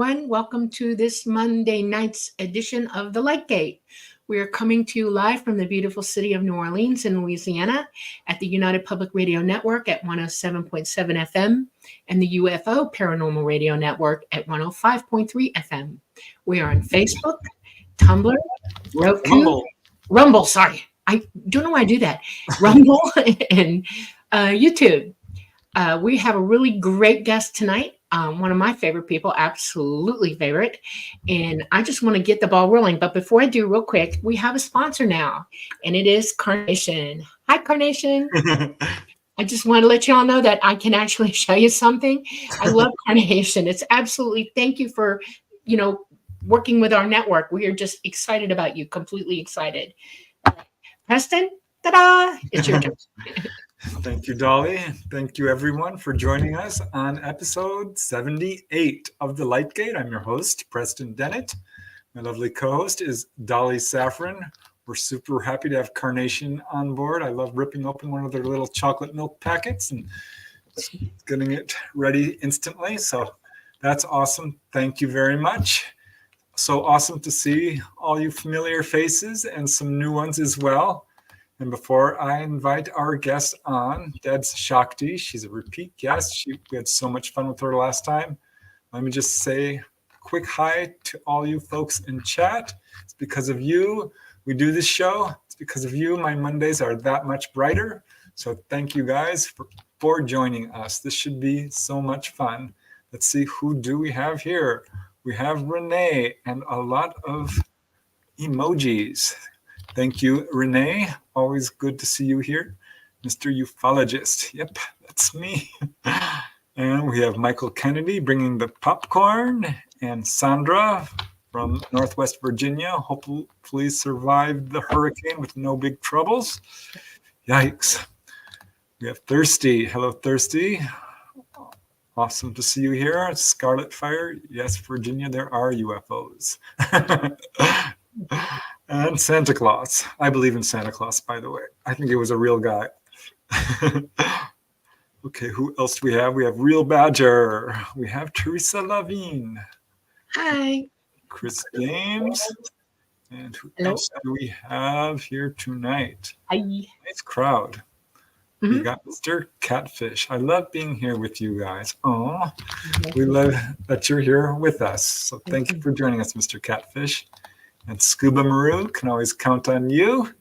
everyone. Welcome to this Monday night's edition of The Lightgate. We are coming to you live from the beautiful city of New Orleans in Louisiana at the United Public Radio Network at 107.7 FM and the UFO Paranormal Radio Network at 105.3 FM. We are on Facebook, Tumblr, Roku, Rumble, sorry. I don't know why I do that. Rumble and YouTube. We have a really great guest tonight. One of my favorite people, absolutely favorite. And I just want to get the ball rolling. But before I do, real quick, we have a sponsor now, and it is Carnation. Hi, Carnation. I just want to let you all know that I can actually show you something. I love Carnation. It's absolutely, thank you for, working with our network. We are just excited about you, completely excited. Preston, ta-da, it's your turn. Thank you, Dolly. Thank you, everyone, for joining us on episode 78 of The Lightgate. I'm your host, Preston Dennett. My lovely co-host is Dolly Saffron. We're super happy to have Carnation on board. I love ripping open one of their little chocolate milk packets and getting it ready instantly. So that's awesome. Thank you very much. So awesome to see all you familiar faces and some new ones as well. And before I invite our guest on, Debz Shakti, she's a repeat guest. We had so much fun with her last time. Let me just say a quick hi to all you folks in chat. It's because of you we do this show. It's because of you my Mondays are that much brighter. So thank you guys for joining us. This should be so much fun. Let's see, who do we have here? We have Renee and a lot of emojis. Thank you, Renee. Always good to see you here. Mr. Ufologist. Yep, that's me. And we have Michael Kennedy bringing the popcorn, and Sandra from Northwest Virginia. Hopefully survived the hurricane with no big troubles. Yikes. We have Thirsty. Hello, Thirsty. Awesome to see you here. Scarlet Fire. Yes, Virginia, there are UFOs. And Santa Claus. I believe in Santa Claus, by the way. I think he was a real guy. Okay, who else do we have? We have Real Badger. We have Teresa Lavigne. Hi. Chris James. And who else do we have here tonight? Hi. Nice crowd. We got Mr. Catfish. I love being here with you guys. Oh, we love that you're here with us. So thank you for joining us, Mr. Catfish. And Scuba Maru, can always count on you.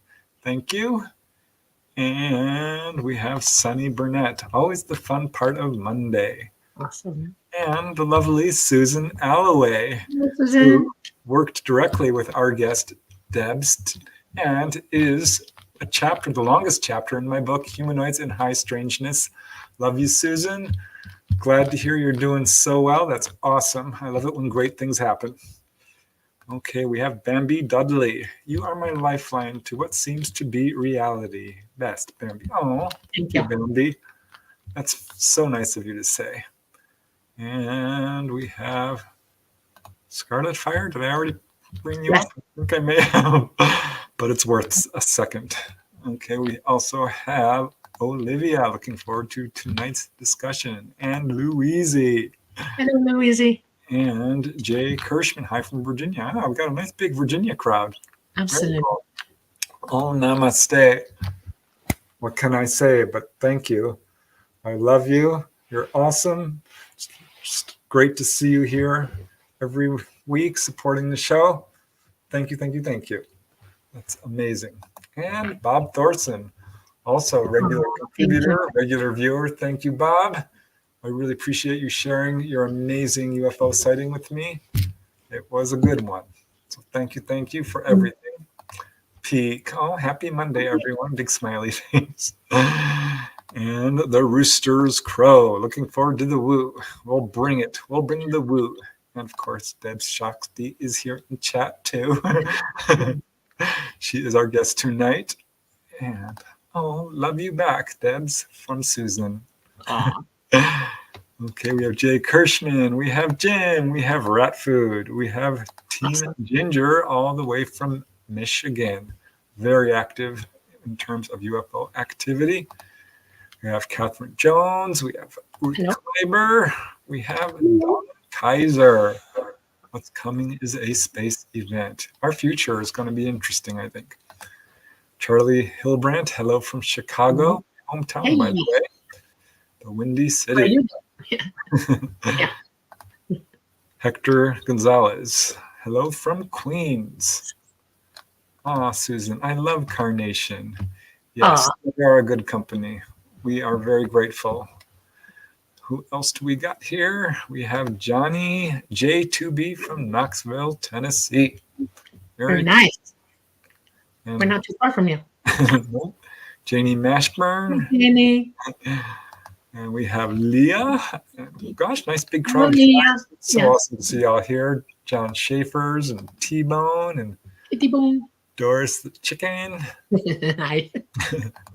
Thank you. And we have Sunny Burnett, always the fun part of Monday. Awesome. And the lovely Susan Alloway, who worked directly with our guest, Debz, and is a chapter, the longest chapter in my book, Humanoids and High Strangeness. Love you, Susan. Glad to hear you're doing so well. That's awesome. I love it when great things happen. Okay, we have Bambi Dudley. You are my lifeline to what seems to be reality. Best, Bambi. Oh, thank you, Bambi. That's so nice of you to say. And we have Scarlet Fire. Did I already bring you up? I think I may have, but it's worth a second. Okay, we also have Olivia. Looking forward to tonight's discussion. And Louise. Hello, Louise. And Jay Kirschman, hi from Virginia. Oh, we've got a nice big Virginia crowd. Absolutely. Cool. Oh, namaste. What can I say? But thank you. I love you. You're awesome. It's just great to see you here every week supporting the show. Thank you, thank you, thank you. That's amazing. And Bob Thorson, also regular contributor, regular viewer. Thank you, Bob. I really appreciate you sharing your amazing UFO sighting with me. It was a good one. So thank you for everything. Peak. Oh, happy Monday, everyone. Big smiley face. And the Rooster's Crow. Looking forward to the woo. We'll bring it. We'll bring the woo. And of course, Debz Shakti is here in chat too. She is our guest tonight. And oh, love you back, Debz, from Susan. Okay, we have Jay Kirschman, we have Jim, we have Rat Food, we have Tina Ginger all the way from Michigan. Very active in terms of UFO activity. We have Catherine Jones, we have Ruth Kleiber, we have Donna Kaiser. What's coming is a space event. Our future is going to be interesting, I think. Charlie Hilbrandt, hello from Chicago, hometown, Hey. by the way. The Windy How are City. you doing? Yeah. Hector Gonzalez, hello from Queens. Susan, I love Carnation. Yes, they are a good company. We are very grateful. Who else do we got here? We have Johnny J2B from Knoxville, Tennessee. Very nice. And we're not too far from you. Janie Mashburn. Hey, Janie. And we have Leah. Gosh, nice big crowd. Hello, Leah. So awesome to see y'all here. John Schaefer's and T-Bone and Kitty Boom. Doris the chicken. Hi.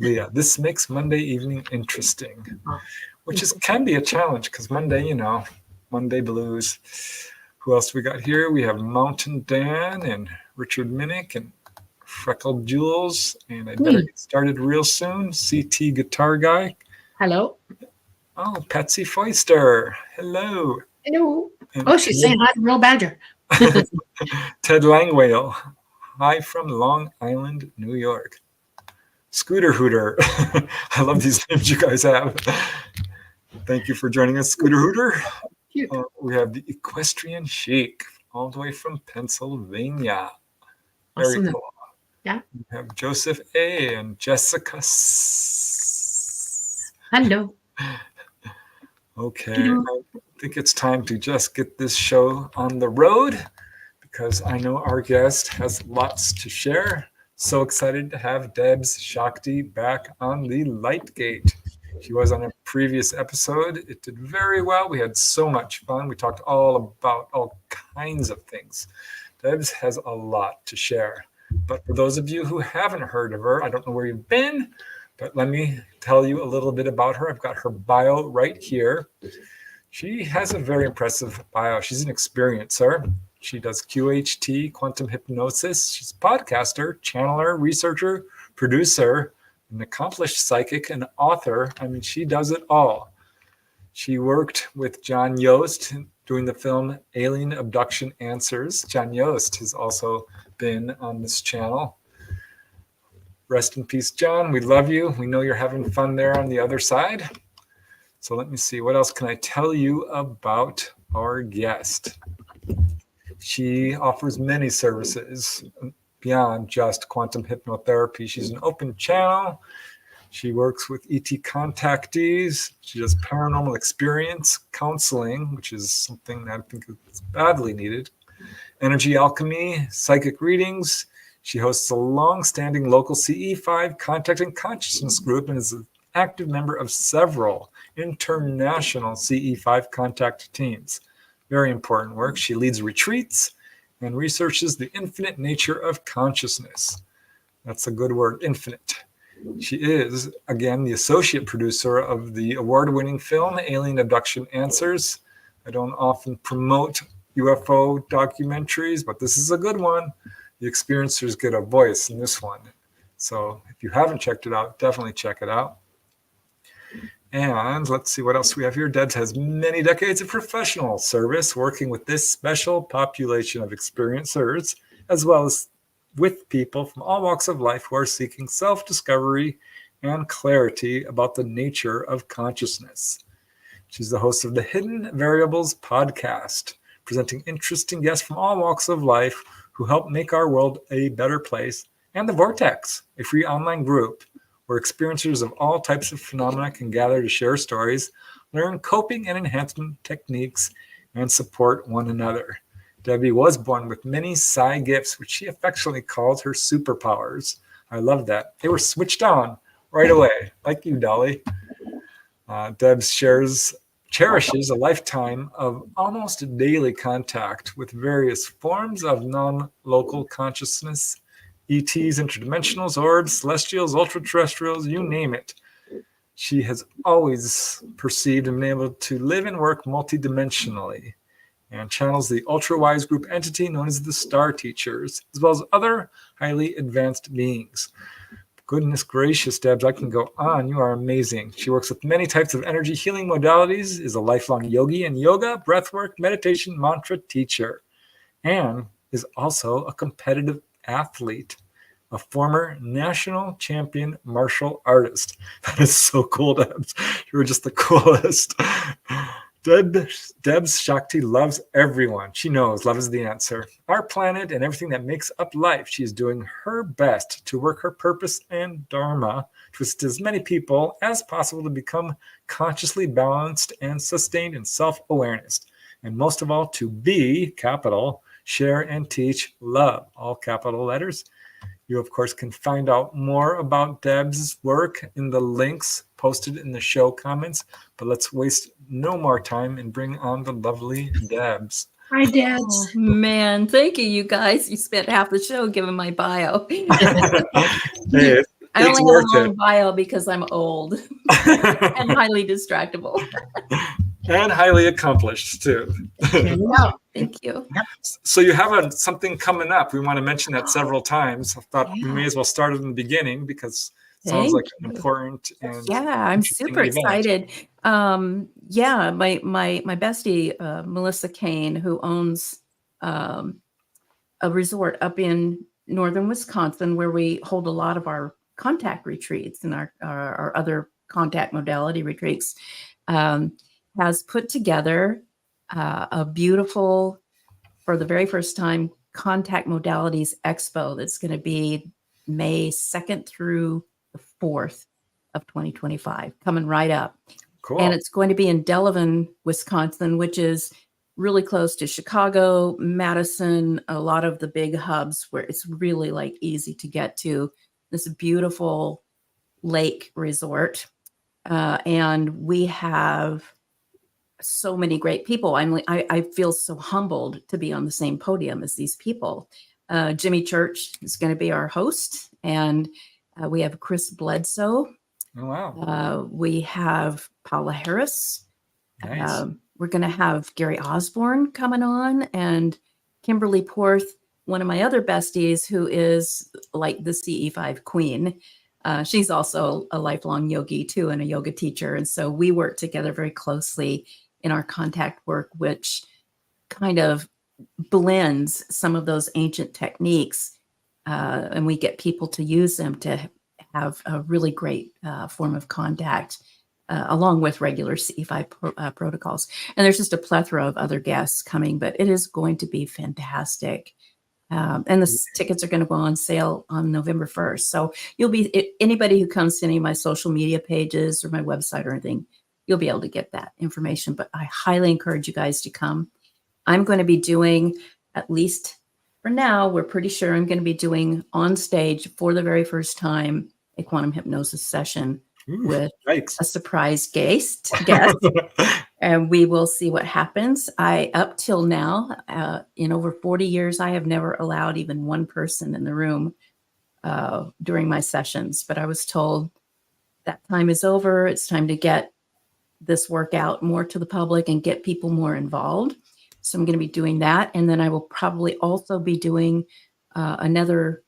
Leah, this makes Monday evening interesting, which can be a challenge because Monday, Monday blues. Who else we got here? We have Mountain Dan and Richard Minnick and Freckled Jules. And I better get started real soon. CT Guitar Guy. Hello. Oh, Patsy Foister. Hello. Hello. And she's saying hi to Real Badger. Ted Langwale. Hi from Long Island, New York. Scooter Hooter. I love these names you guys have. Thank you for joining us, Scooter Hooter. We have the Equestrian Sheik, all the way from Pennsylvania. Very awesome. Cool. Yeah. We have Joseph A. and Jessica. Hello. Okay. Hello. I think it's time to just get this show on the road, because I know our guest has lots to share. So excited to have Debz Shakti back on the Lightgate. She was on a previous episode. It did very well. We had so much fun. We talked all about all kinds of things. Debz has a lot to share. But for those of you who haven't heard of her, I don't know where you've been, but let me tell you a little bit about her. I've got her bio right here. She has a very impressive bio. She's an experiencer. She does QHT, quantum hypnosis. She's a podcaster, channeler, researcher, producer, an accomplished psychic, and author. I mean, she does it all. She worked with John Yost doing the film Alien Abduction Answers. John Yost has also been on this channel. Rest in peace, John. We love you. We know you're having fun there on the other side. So let me see. What else can I tell you about our guest? She offers many services beyond just quantum hypnotherapy. She's an open channel. She works with ET contactees. She does paranormal experience counseling, which is something that I think is badly needed. Energy alchemy, psychic readings. She hosts a long-standing local CE5 contact and consciousness group and is an active member of several international CE5 contact teams. Very important work. She leads retreats and researches the infinite nature of consciousness. That's a good word, infinite. She is, again, the associate producer of the award-winning film, Alien Abduction Answers. I don't often promote UFO documentaries, but this is a good one. The experiencers get a voice in this one. So if you haven't checked it out, definitely check it out. And let's see what else we have here. Debz has many decades of professional service working with this special population of experiencers, as well as with people from all walks of life who are seeking self-discovery and clarity about the nature of consciousness. She's the host of the Hidden Variables podcast, presenting interesting guests from all walks of life who help make our world a better place, and the Vortex, a free online group where experiencers of all types of phenomena can gather to share stories, learn coping and enhancement techniques, and support one another. Debbie was born with many psi gifts, which she affectionately called her superpowers. I love that. They were switched on right away, like you, Dolly. Debz cherishes a lifetime of almost daily contact with various forms of non-local consciousness, ETs, interdimensionals, orbs, celestials, ultra-terrestrials, you name it. She has always perceived and been able to live and work multidimensionally, and channels the ultra-wise group entity known as the Star Teachers, as well as other highly advanced beings. Goodness gracious, Debz, I can go on. You are amazing. She works with many types of energy healing modalities, is a lifelong yogi and yoga, breathwork, meditation, mantra teacher. Anne is also a competitive athlete, a former national champion martial artist. That is so cool, Debz. You're just the coolest. Debz Shakti loves everyone. She knows love is the answer. Our planet and everything that makes up life. She is doing her best to work her purpose and dharma to assist as many people as possible to become consciously balanced and sustained in self-awareness. And most of all, to be, capital, share and teach love, all capital letters. You, of course, can find out more about Deb's work in the links posted in the show comments. But let's waste no more time and bring on the lovely Debz. Hi, Debz. Oh, man, thank you, you guys. You spent half the show giving my bio. Hey, I only have a long bio because I'm old and highly distractible. And highly accomplished, too. Thank you. So you have something coming up. We want to mention that several times. I thought we may as well start it in the beginning because it sounds like an important and I'm super excited. My bestie, Melissa Kane, who owns a resort up in northern Wisconsin where we hold a lot of our contact retreats and our other contact modality retreats, has put together a beautiful, for the very first time, Contact Modalities Expo that's going to be May 2nd through the 4th of 2025, coming right up. Cool. And it's going to be in Delavan, Wisconsin, which is really close to Chicago, Madison, a lot of the big hubs where it's really like easy to get to. This beautiful lake resort. And we have so many great people. I feel so humbled to be on the same podium as these people. Jimmy Church is going to be our host, and we have Chris Bledsoe. Oh, wow. We have Paula Harris. Nice. We're going to have Gary Osborne coming on, and Kimberly Porth, one of my other besties, who is like the CE5 queen. She's also a lifelong yogi too, and a yoga teacher. And so we work together very closely in our contact work, which kind of blends some of those ancient techniques. And we get people to use them to have a really great form of contact, along with regular CE5 protocols. And there's just a plethora of other guests coming, but it is going to be fantastic. And the tickets are going to go on sale on November 1st. So anybody who comes to any of my social media pages or my website or anything, you'll be able to get that information. But I highly encourage you guys to come. I'm going to be doing, at least for now, we're pretty sure I'm going to be doing on stage for the very first time a quantum hypnosis session with a surprise guest. And we will see what happens. Up till now, in over 40 years, I have never allowed even one person in the room during my sessions. But I was told that time is over. It's time to get this work out more to the public and get people more involved. So I'm going to be doing that. And then I will probably also be doing another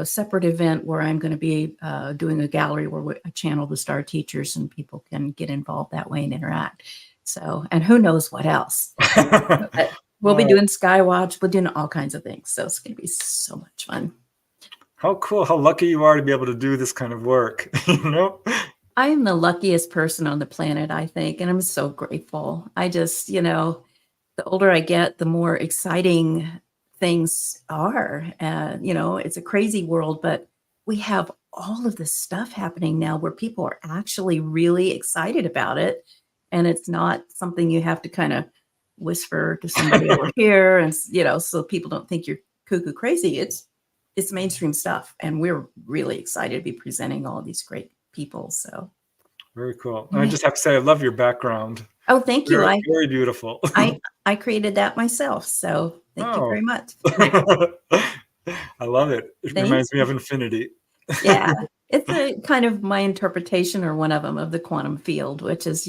separate event where I'm going to be doing a gallery where I channel the star teachers and people can get involved that way and interact. So, and who knows what else. We'll be doing Skywatch. We're doing all kinds of things. So it's going to be so much fun. How cool. How lucky you are to be able to do this kind of work. I am the luckiest person on the planet, I think. And I'm so grateful. I just, the older I get, the more exciting things are. It's a crazy world, but we have all of this stuff happening now where people are actually really excited about it. And it's not something you have to kind of whisper to somebody over here. And, so people don't think you're cuckoo crazy. It's mainstream stuff. And we're really excited to be presenting all of these great people. So very cool. I just have to say, I love your background. Oh, thank you. Very beautiful. I created that myself. So thank you very much. I love it. It reminds me of infinity. Yeah. It's a kind of my interpretation, or one of them, of the quantum field, which is,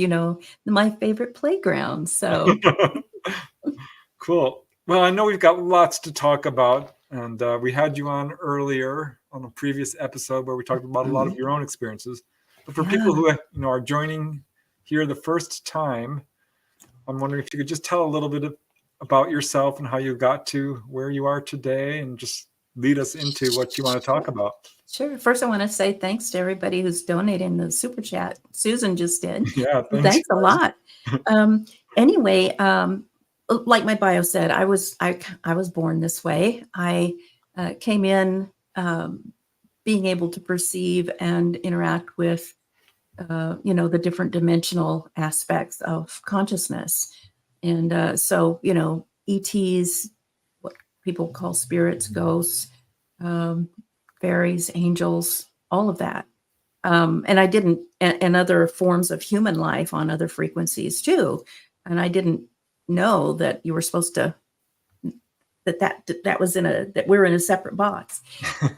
my favorite playground. So cool. Well, I know we've got lots to talk about, and we had you on earlier on a previous episode where we talked about a lot of your own experiences. But for people who are joining here the first time, I'm wondering if you could just tell a little bit about yourself and how you got to where you are today, and just lead us into what you want to talk about. Sure. First, I want to say thanks to everybody who's donating the super chat. Susan just did. Yeah, Thanks a lot. Anyway, like my bio said, I was born this way. I came in being able to perceive and interact with, the different dimensional aspects of consciousness. And so, ETs, what people call spirits, ghosts, fairies, angels, all of that. And I didn't, and other forms of human life on other frequencies too. And I didn't know that you were supposed to, that was that we're in a separate box.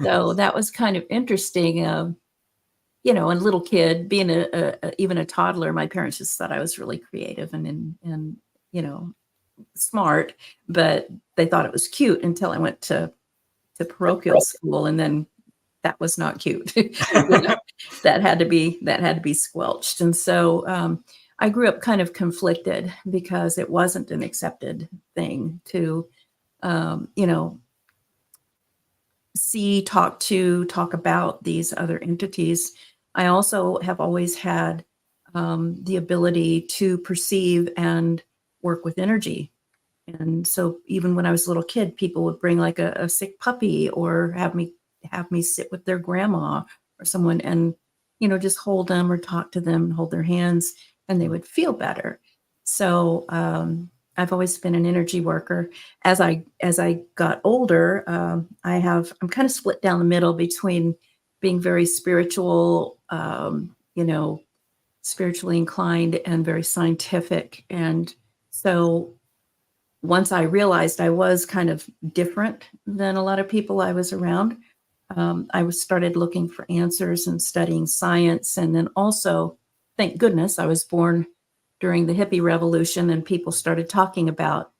So that was kind of interesting. And little kid being even a toddler, my parents just thought I was really creative and smart, but they thought it was cute until I went to parochial school, and then that was not cute. That had to be squelched. And so I grew up kind of conflicted because it wasn't an accepted thing to, talk about these other entities. I also have always had the ability to perceive and work with energy. And so even when I was a little kid, people would bring like a sick puppy or have me sit with their grandma or someone and, just hold them or talk to them, hold their hands, and they would feel better. So I've always been an energy worker. As I got older, I'm kind of split down the middle between being very spiritual, spiritually inclined and very scientific. And so once I realized I was kind of different than a lot of people I was around, I started looking for answers and studying science. And then also, thank goodness, I was born during the hippie revolution, and people started talking about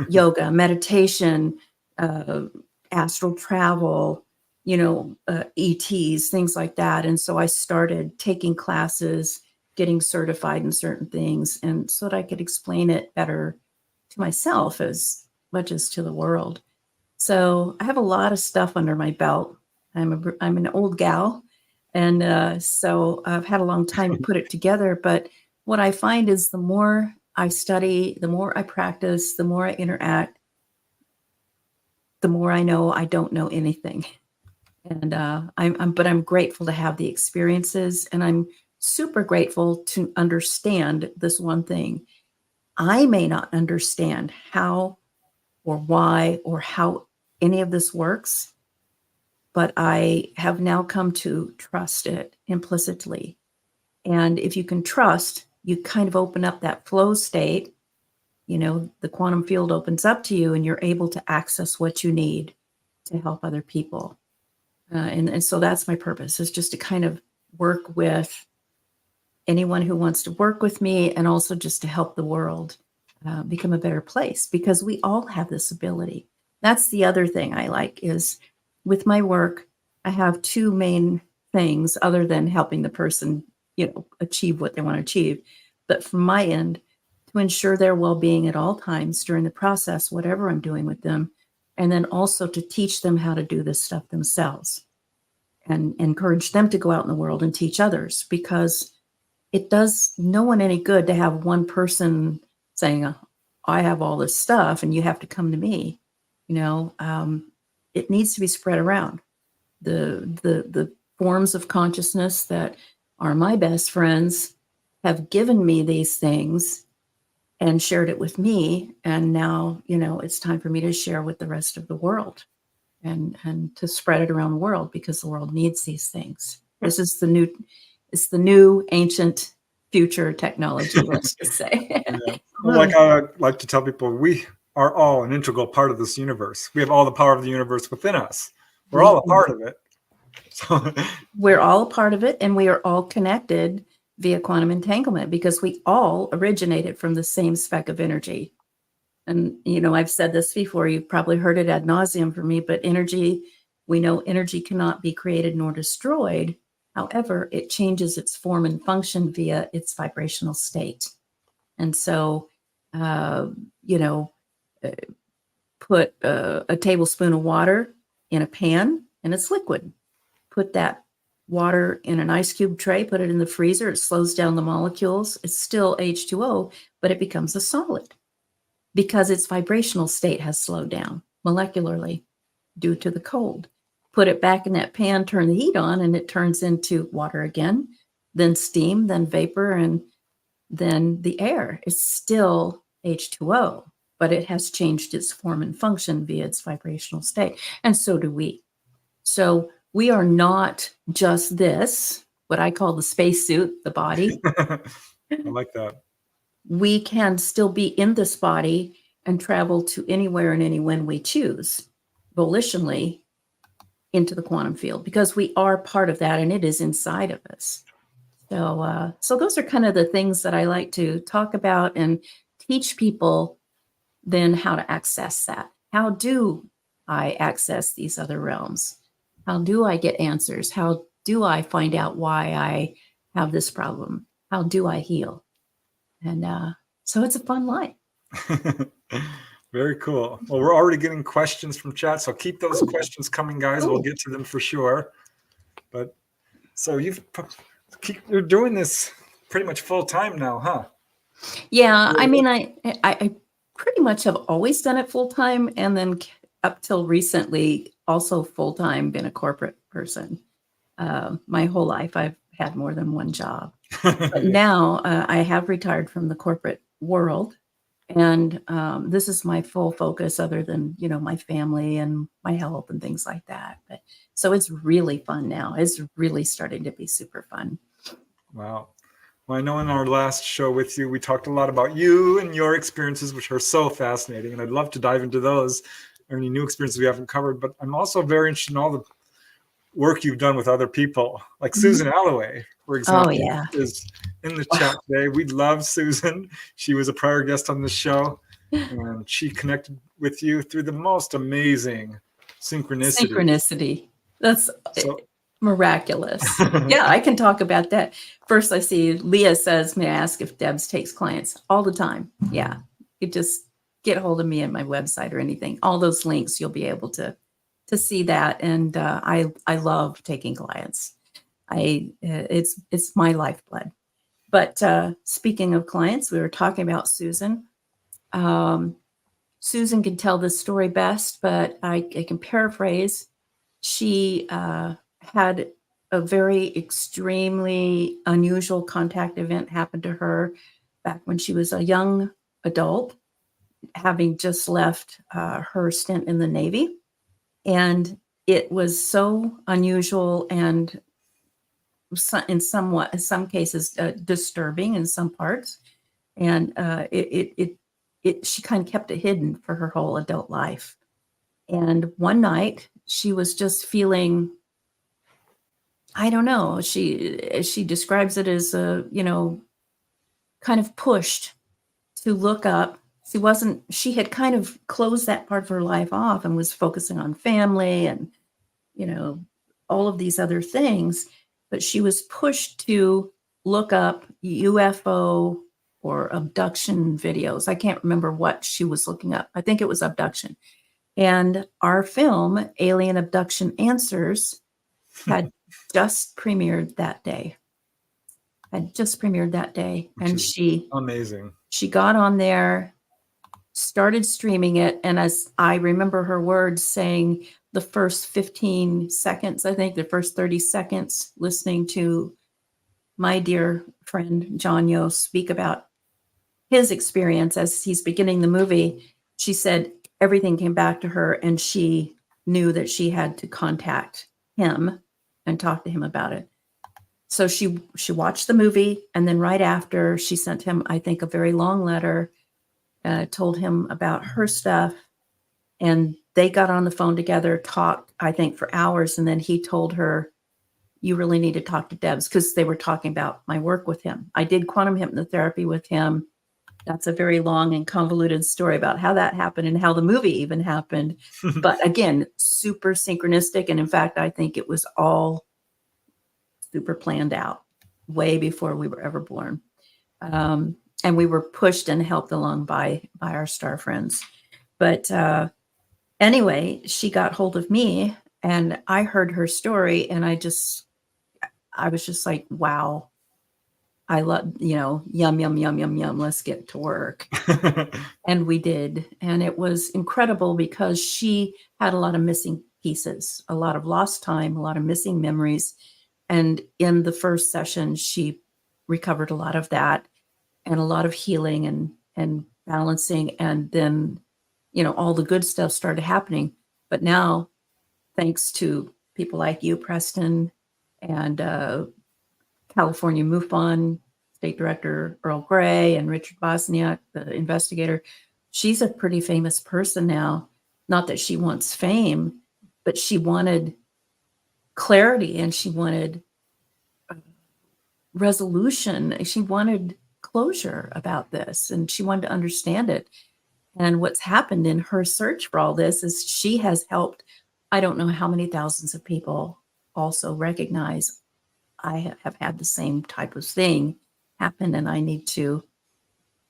yoga, meditation, astral travel, ETs, things like that. And so I started taking classes, getting certified in certain things, and so that I could explain it better to myself as much as to the world. So I have a lot of stuff under my belt. I'm an old gal, and so I've had a long time to put it together. But what I find is the more I study, the more I practice, the more I interact, the more I know I don't know anything. And I'm grateful to have the experiences, and I'm super grateful to understand this one thing. I may not understand how or why or how any of this works, but I have now come to trust it implicitly. And if you can trust, you kind of open up that flow state, the quantum field opens up to you and you're able to access what you need to help other people. And so that's my purpose, is just to kind of work with anyone who wants to work with me, and also just to help the world become a better place, because we all have this ability. That's the other thing I like, is with my work, I have two main things other than helping the person, achieve what they want to achieve. But from my end, to ensure their well-being at all times during the process, whatever I'm doing with them, and then also to teach them how to do this stuff themselves and encourage them to go out in the world and teach others, because it does no one any good to have one person saying, I have all this stuff and you have to come to me. It needs to be spread around. The forms of consciousness that are my best friends have given me these things and shared it with me. And now, it's time for me to share with the rest of the world and to spread it around the world, because the world needs these things. This is it's the new ancient future technology, let's just say. Yeah. Well, like I like to tell people, we are all an integral part of this universe. We have all the power of the universe within us. We're all a part of it. So we're all a part of it, and we are all connected via quantum entanglement, because we all originated from the same speck of energy. And, I've said this before, you've probably heard it ad nauseum from me, but we know energy cannot be created nor destroyed. However, it changes its form and function via its vibrational state. And so, put a tablespoon of water in a pan and it's liquid. Put that water in an ice cube tray, put it in the freezer. It slows down the molecules. It's still H2O, but it becomes a solid because its vibrational state has slowed down molecularly due to the cold. Put it back in that pan, turn the heat on, and it turns into water again, then steam, then vapor, and then the air. It's still H2O, but it has changed its form and function via its vibrational state. And so do we. So we are not just this, what I call the spacesuit, the body. I like that. We can still be in this body and travel to anywhere and when we choose, volitionally, into the quantum field, because we are part of that and it is inside of us. So those are kind of the things that I like to talk about and teach people then how to access that. How do I access these other realms? How do I get answers? How do I find out why I have this problem? How do I heal? And so it's a fun life. Very cool. Well, we're already getting questions from chat, so keep those questions coming, guys. We'll get to them for sure. But so you're doing this pretty much full time now, huh? Yeah, I mean, I pretty much have always done it full time, and then up till recently, also full time, been a corporate person. My whole life, I've had more than one job. But now I have retired from the corporate world, and this is my full focus, other than my family and my health and things like that. But so it's really fun now. It's really starting to be super fun. Wow. Well, I know in our last show with you, we talked a lot about you and your experiences, which are so fascinating. And I'd love to dive into those or any new experiences we haven't covered. But I'm also very interested in all the work you've done with other people, like Susan Alloway, for example, is in the chat today. We love Susan. She was a prior guest on the show, and she connected with you through the most amazing synchronicity. That's miraculous. Yeah, I can talk about that. First, I see Leah says, may I ask if Debz takes clients? All the time. Yeah, you just get hold of me at my website or anything. All those links, you'll be able to see that. And I love taking clients. It's my lifeblood. But speaking of clients, we were talking about Susan. Susan can tell this story best, but I can paraphrase. She had a very extremely unusual contact event happen to her back when she was a young adult, having just left her stint in the Navy. And it was so unusual and in some cases disturbing in some parts. And she kind of kept it hidden for her whole adult life. And one night she was just feeling, I don't know, she describes it as kind of pushed to look up. She had kind of closed that part of her life off and was focusing on family and, all of these other things. But she was pushed to look up UFO or abduction videos. I can't remember what she was looking up. I think it was abduction. And our film, Alien Abduction Answers, had just premiered that day. And she amazing. She got on there, started streaming it. And as I remember her words saying, the first 15 seconds, I think the first 30 seconds, listening to my dear friend John Yost speak about his experience as he's beginning the movie, she said everything came back to her and she knew that she had to contact him and talk to him about it. So she watched the movie, and then right after she sent him, I think, a very long letter, told him about her stuff, and they got on the phone together, talked, I think, for hours, and then he told her, you really need to talk to Debz, because they were talking about my work with him. I did quantum hypnotherapy with him. That's a very long and convoluted story about how that happened and how the movie even happened. But again, super synchronistic. And in fact, I think it was all super planned out way before we were ever born. And we were pushed and helped along by our star friends. But anyway, she got hold of me and I heard her story and I was just like, wow, I love, yum, yum, yum, yum, yum. Let's get to work. And we did. And it was incredible because she had a lot of missing pieces, a lot of lost time, a lot of missing memories. And in the first session, she recovered a lot of that and a lot of healing and balancing. And then, all the good stuff started happening. But now, thanks to people like you, Preston, and California MUFON State Director Earl Gray and Richard Bosniak, the investigator, she's a pretty famous person now. Not that she wants fame, but she wanted clarity and she wanted resolution. She wanted closure about this and she wanted to understand it. And what's happened in her search for all this is she has helped, I don't know how many thousands of people also recognize I have had the same type of thing happen and I need to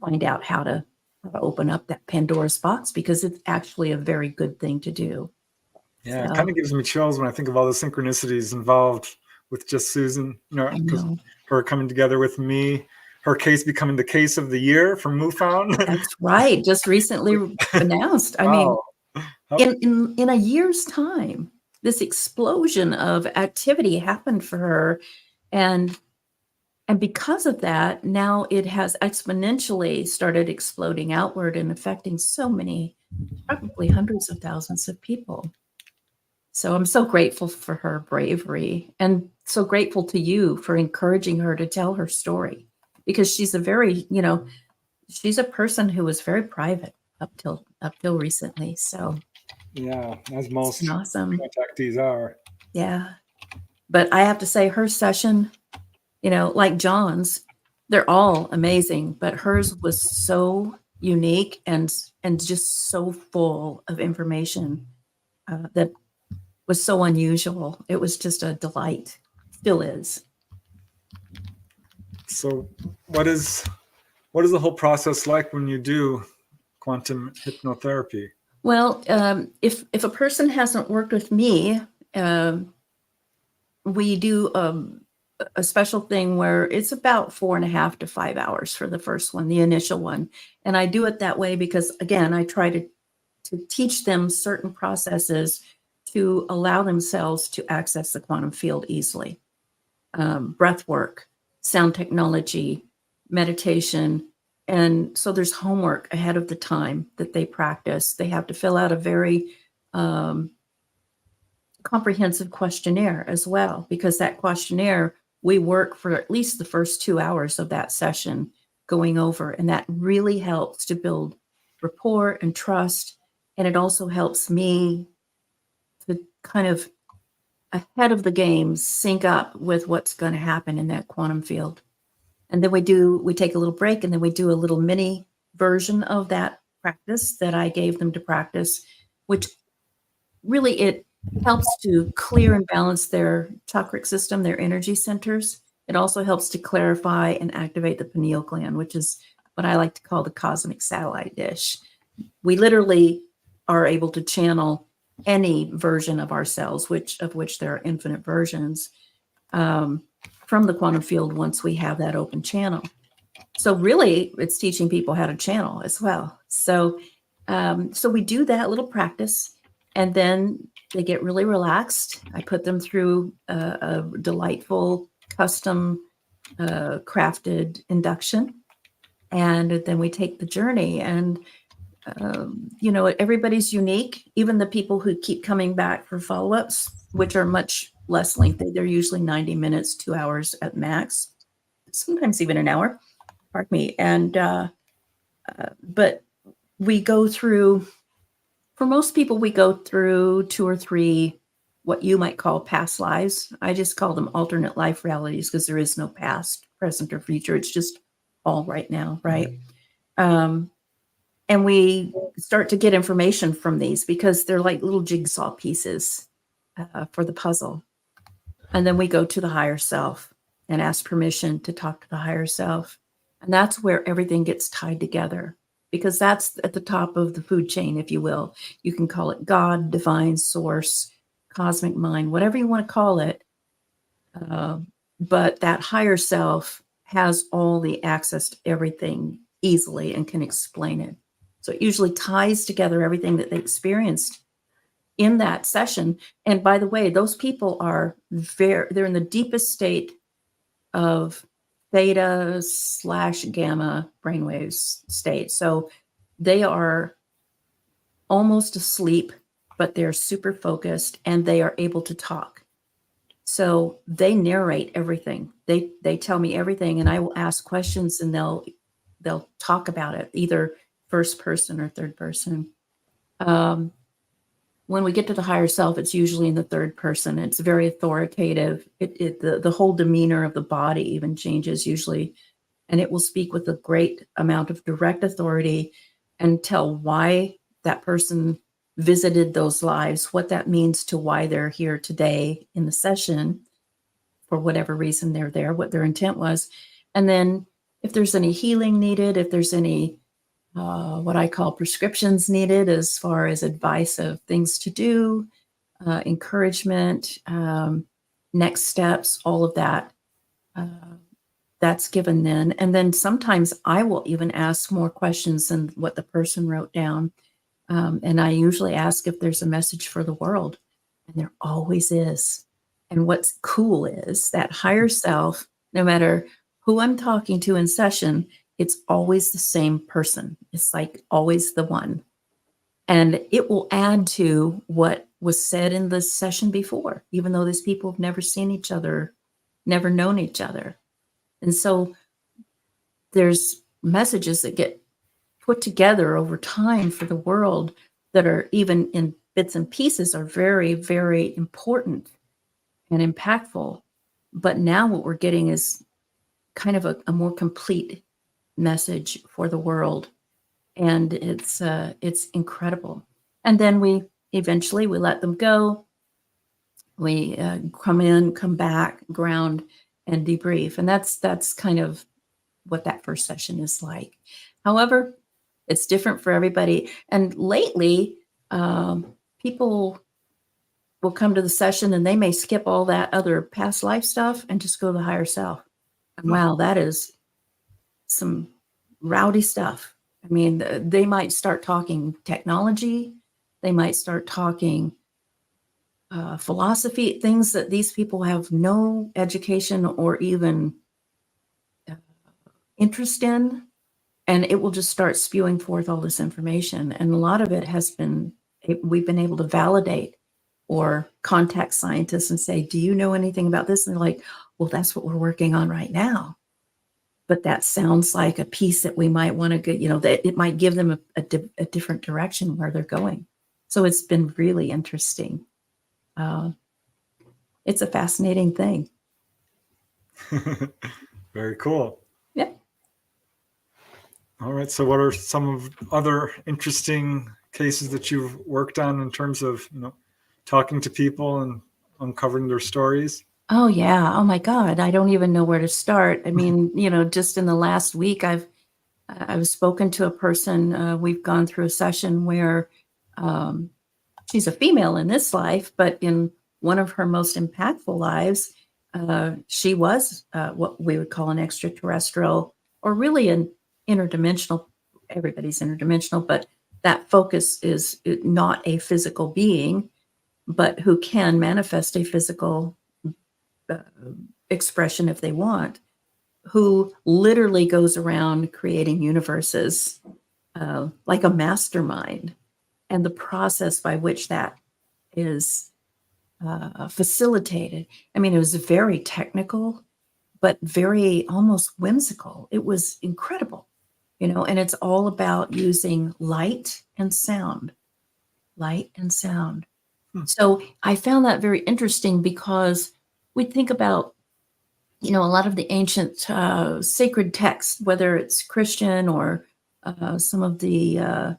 find out how to open up that Pandora's box because it's actually a very good thing to do. Yeah, So, it kind of gives me chills when I think of all the synchronicities involved with just Susan, because her coming together with me, her case becoming the case of the year for MUFON. That's right. Just recently announced. I Wow. mean, in a year's time, this explosion of activity happened for her. And because of that, now it has exponentially started exploding outward and affecting so many, probably hundreds of thousands of people. So I'm so grateful for her bravery and so grateful to you for encouraging her to tell her story because she's a very, she's a person who was very private up till recently. So Yeah, as most awesome contactees are. Yeah. But I have to say her session, like John's, they're all amazing, but hers was so unique and just so full of information that was so unusual. It was just a delight. Still is. So what is the whole process like when you do quantum hypnotherapy? Well, if a person hasn't worked with me, we do a special thing where it's about 4.5 to 5 hours for the first one, the initial one. And I do it that way because, again, I try to teach them certain processes to allow themselves to access the quantum field easily. Breath work, sound technology, meditation. And so there's homework ahead of the time that they practice. They have to fill out a very comprehensive questionnaire as well, because that questionnaire, we work for at least the first 2 hours of that session going over. And that really helps to build rapport and trust. And it also helps me to kind of ahead of the game sync up with what's going to happen in that quantum field. And then we take a little break and then we do a little mini version of that practice that I gave them to practice, which really it helps to clear and balance their chakric system, their energy centers. It also helps to clarify and activate the pineal gland, which is what I like to call the cosmic satellite dish. We literally are able to channel any version of ourselves, of which there are infinite versions, from the quantum field once we have that open channel. So really, it's teaching people how to channel as well. So we do that little practice, and then they get really relaxed. I put them through a delightful, custom crafted induction, and then we take the journey. And everybody's unique. Even the people who keep coming back for follow-ups, which are much less lengthy. They're usually 90 minutes, 2 hours at max, sometimes even an hour. Pardon me. And but we go through. For most people, we go through 2 or 3 what you might call past lives. I just call them alternate life realities because there is no past, present, or future. It's just all right now, right? And we start to get information from these because they're like little jigsaw pieces for the puzzle. And then we go to the higher self and ask permission to talk to the higher self. And that's where everything gets tied together. because that's at the top of the food chain, if you will. You can call it God, divine source, cosmic mind, whatever you want to call it. But that higher self has all the access to everything easily and can explain it. So it usually ties together everything that they experienced in that session. And by the way, those people are they're in the deepest state of theta/gamma brainwaves state. So they are almost asleep, but they're super focused and they are able to talk. So they narrate everything. They tell me everything, and I will ask questions, and they'll talk about it, either first person or third person. When we get to the higher self, it's usually in the third person. It's very authoritative. The whole demeanor of the body even changes usually, and it will speak with a great amount of direct authority and tell why that person visited those lives, what that means to why they're here today in the session, for whatever reason they're there, what their intent was. And then if there's any healing needed, if there's any what I call prescriptions needed as far as advice of things to do, encouragement, next steps, all of that, that's given then. And then sometimes I will even ask more questions than what the person wrote down. And I usually ask if there's a message for the world, and there always is. And what's cool is that higher self, no matter who I'm talking to in session, it's always the same person. It's like always the one. And it will add to what was said in the session before, even though these people have never seen each other, never known each other. And so there's messages that get put together over time for the world that are, even in bits and pieces, are very, very important and impactful. But now what we're getting is kind of a more complete message for the world, and it's incredible. And then we eventually let them go. We come back, ground, and debrief, and that's kind of what that first session is like. However, it's different for everybody. And lately, people will come to the session and they may skip all that other past life stuff and just go to the higher self. And wow, that is some rowdy stuff. I mean, they might start talking technology. They might start talking philosophy, things that these people have no education or even interest in. And it will just start spewing forth all this information. And a lot of it we've been able to validate or contact scientists and say, do you know anything about this? And they're like, well, that's what we're working on right now. But that sounds like a piece that we might want to get, that it might give them a different direction where they're going. So it's been really interesting. It's a fascinating thing. Very cool. Yeah. All right. So what are some of other interesting cases that you've worked on in terms of, talking to people and uncovering their stories? Oh yeah. Oh my God. I don't even know where to start. I mean, just in the last week, I've spoken to a person. We've gone through a session where she's a female in this life, but in one of her most impactful lives, she was what we would call an extraterrestrial, or really an interdimensional. Everybody's interdimensional, but that focus is not a physical being, but who can manifest a physical expression if they want, who literally goes around creating universes like a mastermind, and the process by which that is facilitated. I mean, it was very technical, but very almost whimsical. It was incredible, and it's all about using light and sound. So I found that very interesting, because we think about, a lot of the ancient sacred texts, whether it's Christian or some of the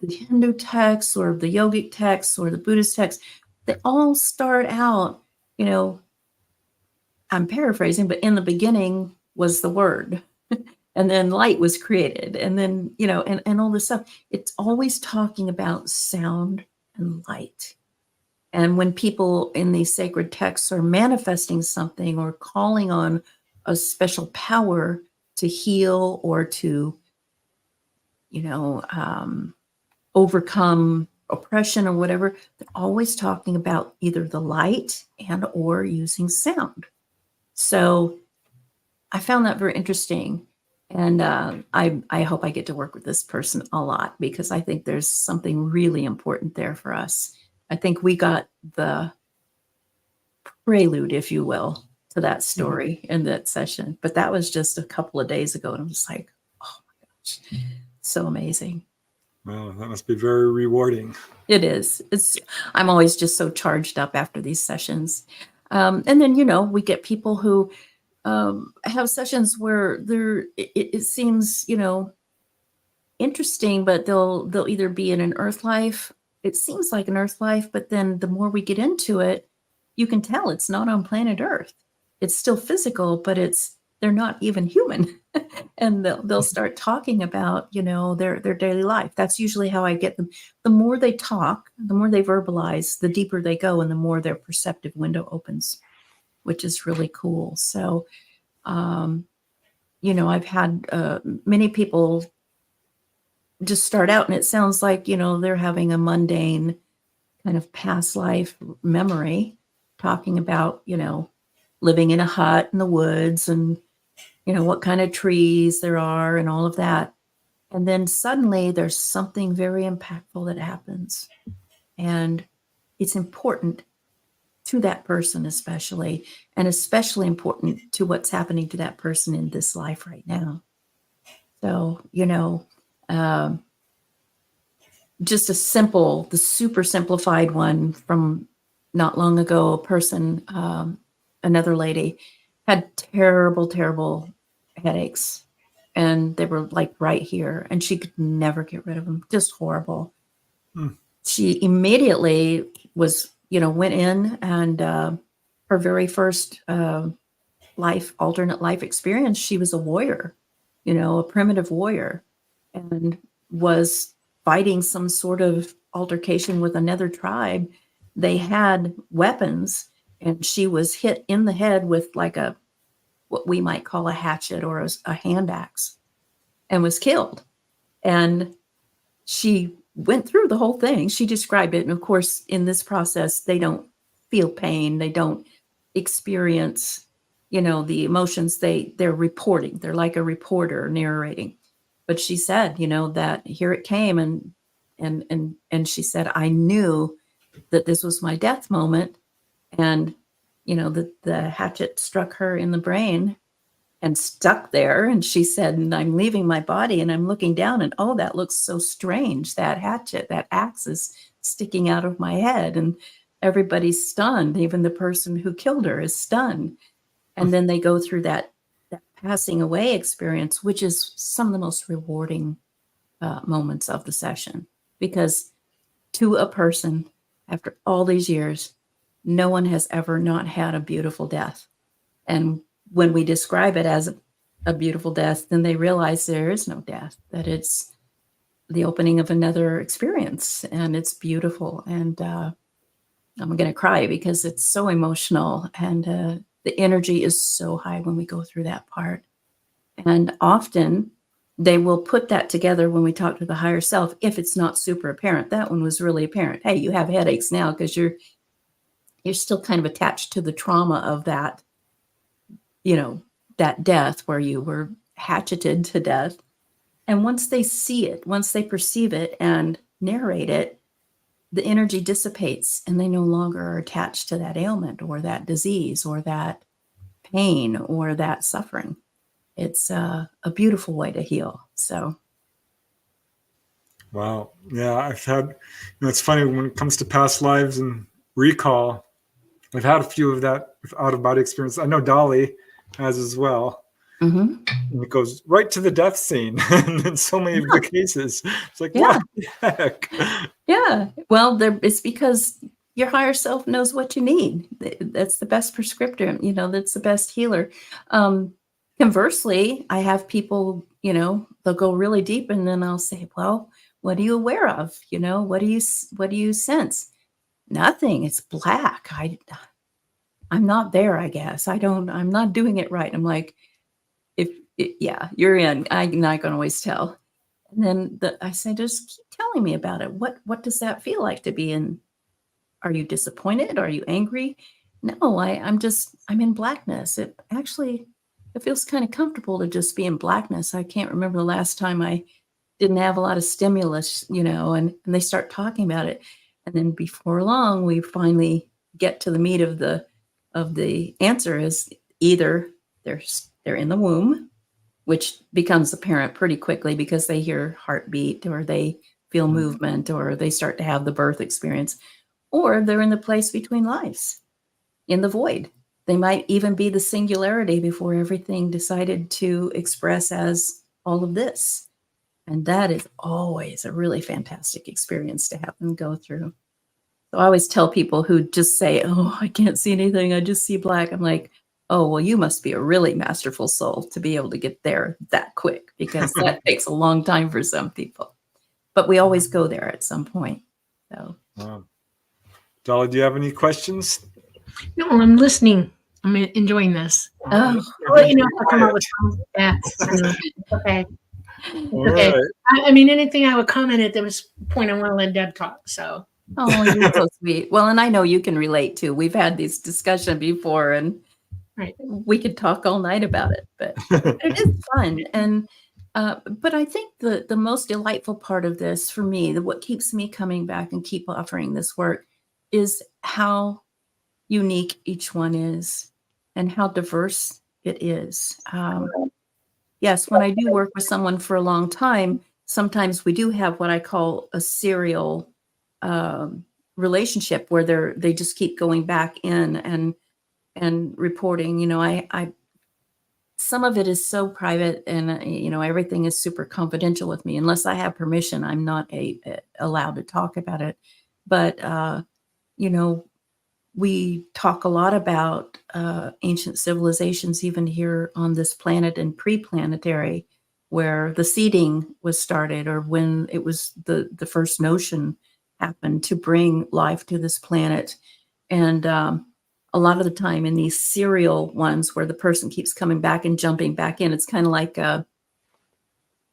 Hindu texts or the yogic texts or the Buddhist texts, they all start out, I'm paraphrasing, but in the beginning was the word. and then light was created, and then, and all this stuff. It's always talking about sound and light. And when people in these sacred texts are manifesting something or calling on a special power to heal or to, overcome oppression or whatever, they're always talking about either the light and or using sound. So I found that very interesting. And I hope I get to work with this person a lot, because I think there's something really important there for us. I think we got the prelude, if you will, to that story in that session. But that was just a couple of days ago. And I'm just like, oh my gosh, so amazing. Well, that must be very rewarding. It is. I'm always just so charged up after these sessions. And then, we get people who have sessions where it seems, interesting, but they'll either be in an earth life. It seems like an earth life, but then the more we get into it, you can tell it's not on planet Earth. It's still physical, but they're not even human. And they'll start talking about, their daily life. That's usually how I get them. The more they talk, the more they verbalize, the deeper they go, and the more their perceptive window opens, which is really cool. So, I've had many people just start out, and it sounds like, they're having a mundane kind of past life memory, talking about, living in a hut in the woods and, what kind of trees there are and all of that. And then suddenly there's something very impactful that happens. And it's important to that person, especially, and especially important to what's happening to that person in this life right now. So, just the super simplified one from not long ago, a person, another lady, had terrible headaches, and they were like right here, and she could never get rid of them. Just horrible. She immediately was, went in, and her very first alternate life experience, she was a warrior, a primitive warrior, and was fighting some sort of altercation with another tribe. They had weapons, and she was hit in the head with like what we might call a hatchet or a hand axe, and was killed. And she went through the whole thing. She described it. And of course, in this process, they don't feel pain. They don't experience, the emotions. They're reporting. They're like a reporter narrating. But she said, that here it came, and she said, I knew that this was my death moment, and the hatchet struck her in the brain and stuck there. And she said, and I'm leaving my body, and I'm looking down, and oh, that looks so strange. That hatchet, that axe is sticking out of my head, and everybody's stunned. Even the person who killed her is stunned. And then they go through that passing away experience, which is some of the most rewarding moments of the session, because to a person, after all these years, no one has ever not had a beautiful death. And when we describe it as a beautiful death, then they realize there is no death, that it's the opening of another experience, and it's beautiful. And I'm going to cry because it's so emotional, and the energy is so high when we go through that part. And often they will put that together when we talk to the higher self, if it's not super apparent. That one was really apparent. Hey, you have headaches now because you're still kind of attached to the trauma of that, that death where you were hatcheted to death. And once they see it, once they perceive it and narrate it, the energy dissipates, and they no longer are attached to that ailment or that disease or that pain or that suffering. It's a beautiful way to heal. So. Wow. Yeah, I've had, it's funny when it comes to past lives and recall, I've had a few of that out of body experience. I know Dolly has as well. Mm-hmm. And it goes right to the death scene in so many of the cases. It's like, what the heck? Yeah. Well, it's because your higher self knows what you need. That's the best prescriptor. That's the best healer. Conversely, I have people, they'll go really deep, and then I'll say, well, what are you aware of? What do you sense? Nothing. It's black. I'm not there, I guess. I'm not doing it right. I'm like, yeah, you're in. I'm not going to always tell. And then I say, just keep telling me about it. What does that feel like to be in? Are you disappointed? Are you angry? No, I'm in blackness. It feels kind of comfortable to just be in blackness. I can't remember the last time I didn't have a lot of stimulus, and they start talking about it. And then before long, we finally get to the meat of the answer is either they're in the womb, which becomes apparent pretty quickly because they hear heartbeat or they feel movement or they start to have the birth experience, or they're in the place between lives, in the void. They might even be the singularity before everything decided to express as all of this. And that is always a really fantastic experience to have them go through. So I always tell people who just say, oh, I can't see anything, I just see black. I'm like, oh, well, you must be a really masterful soul to be able to get there that quick, because that takes a long time for some people. But we always go there at some point. So, wow. Dolly, do you have any questions? No, I'm listening. I'm enjoying this. oh, I'll let you know if I come up with something. Yeah, I know. Okay. All Okay. right. I mean, anything I would comment at, there was a point I want to let Deb talk. So. oh, you're so sweet. Well, and I know you can relate too. We've had this discussion before, and Right. we could talk all night about it, but it is fun. And but I think the most delightful part of this for me, what keeps me coming back and keep offering this work, is how unique each one is and how diverse it is. Yes, when I do work with someone for a long time, sometimes we do have what I call a serial relationship where they just keep going back in and reporting. I some of it is so private, and everything is super confidential with me. Unless I have permission, I'm not allowed to talk about it. But we talk a lot about ancient civilizations, even here on this planet and pre-planetary, where the seeding was started, or when it was the first notion happened to bring life to this planet. And a lot of the time in these serial ones where the person keeps coming back and jumping back in, it's kind of like a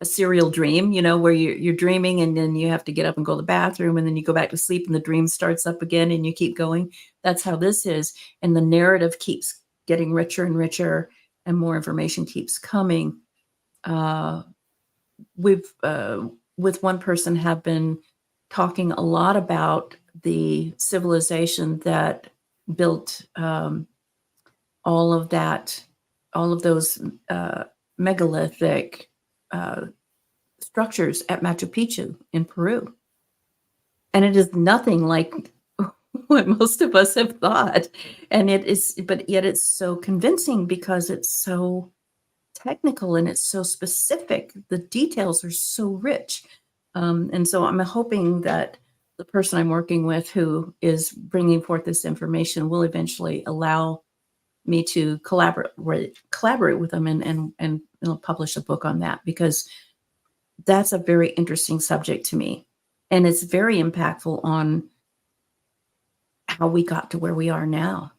serial dream, where you're dreaming and then you have to get up and go to the bathroom and then you go back to sleep and the dream starts up again and you keep going. That's how this is. And the narrative keeps getting richer and richer and more information keeps coming. We've, with one person, have been talking a lot about the civilization that built all of those megalithic structures at Machu Picchu in Peru. And it is nothing like what most of us have thought. And but yet it's so convincing because it's so technical and it's so specific. The details are so rich. And so I'm hoping that the person I'm working with who is bringing forth this information will eventually allow me to collaborate with them and publish a book on that, because that's a very interesting subject to me. And it's very impactful on how we got to where we are now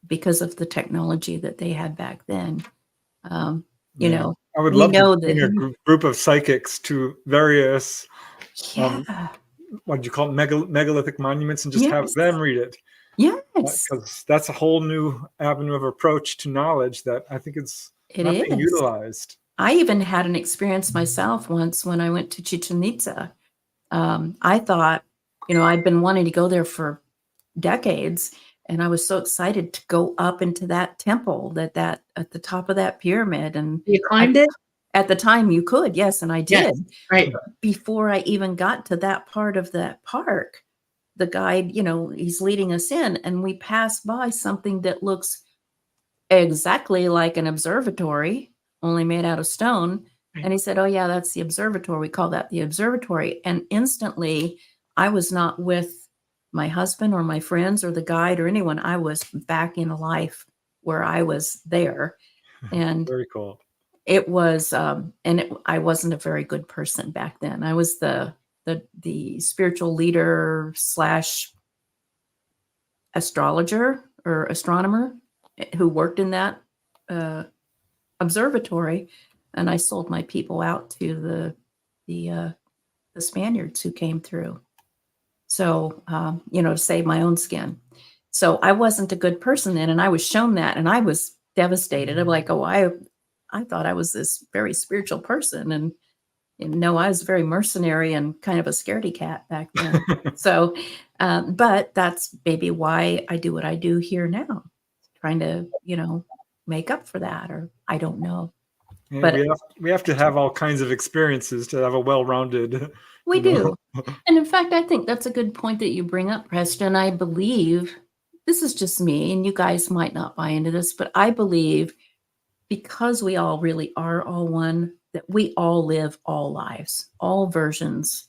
because of the technology that they had back then. I would love to bring a group of psychics to various, what do you call it, megalithic monuments, and just have them read it. Yes. Because that's a whole new avenue of approach to knowledge that I think it's not being utilized. I even had an experience myself once when I went to Chichen Itza. I thought, I'd been wanting to go there for decades, and I was so excited to go up into that temple that at the top of that pyramid. And you climbed it? At the time you could, yes, and I did. Yes, right. Before I even got to that part of that park, the guide, he's leading us in, and we passed by something that looks exactly like an observatory, only made out of stone. Right. And he said, oh yeah, that's the observatory. We call that the observatory. And instantly I was not with my husband or my friends or the guide or anyone. I was back in a life where I was there. And very cool. it was, I wasn't a very good person back then. I was the spiritual leader / astrologer or astronomer who worked in that observatory, and I sold my people out to the Spaniards who came through. So, to save my own skin. So I wasn't a good person then, and I was shown that, and I was devastated. I'm like, oh, I thought I was this very spiritual person, and no, I was very mercenary and kind of a scaredy cat back then. So, but that's maybe why I do what I do here now, trying to, make up for that, or I don't know. Yeah, But we have to have all kinds of experiences to have a well-rounded. we do. And in fact, I think that's a good point that you bring up, Preston. I believe, this is just me, and you guys might not buy into this, but I believe because we all really are all one, that we all live all lives, all versions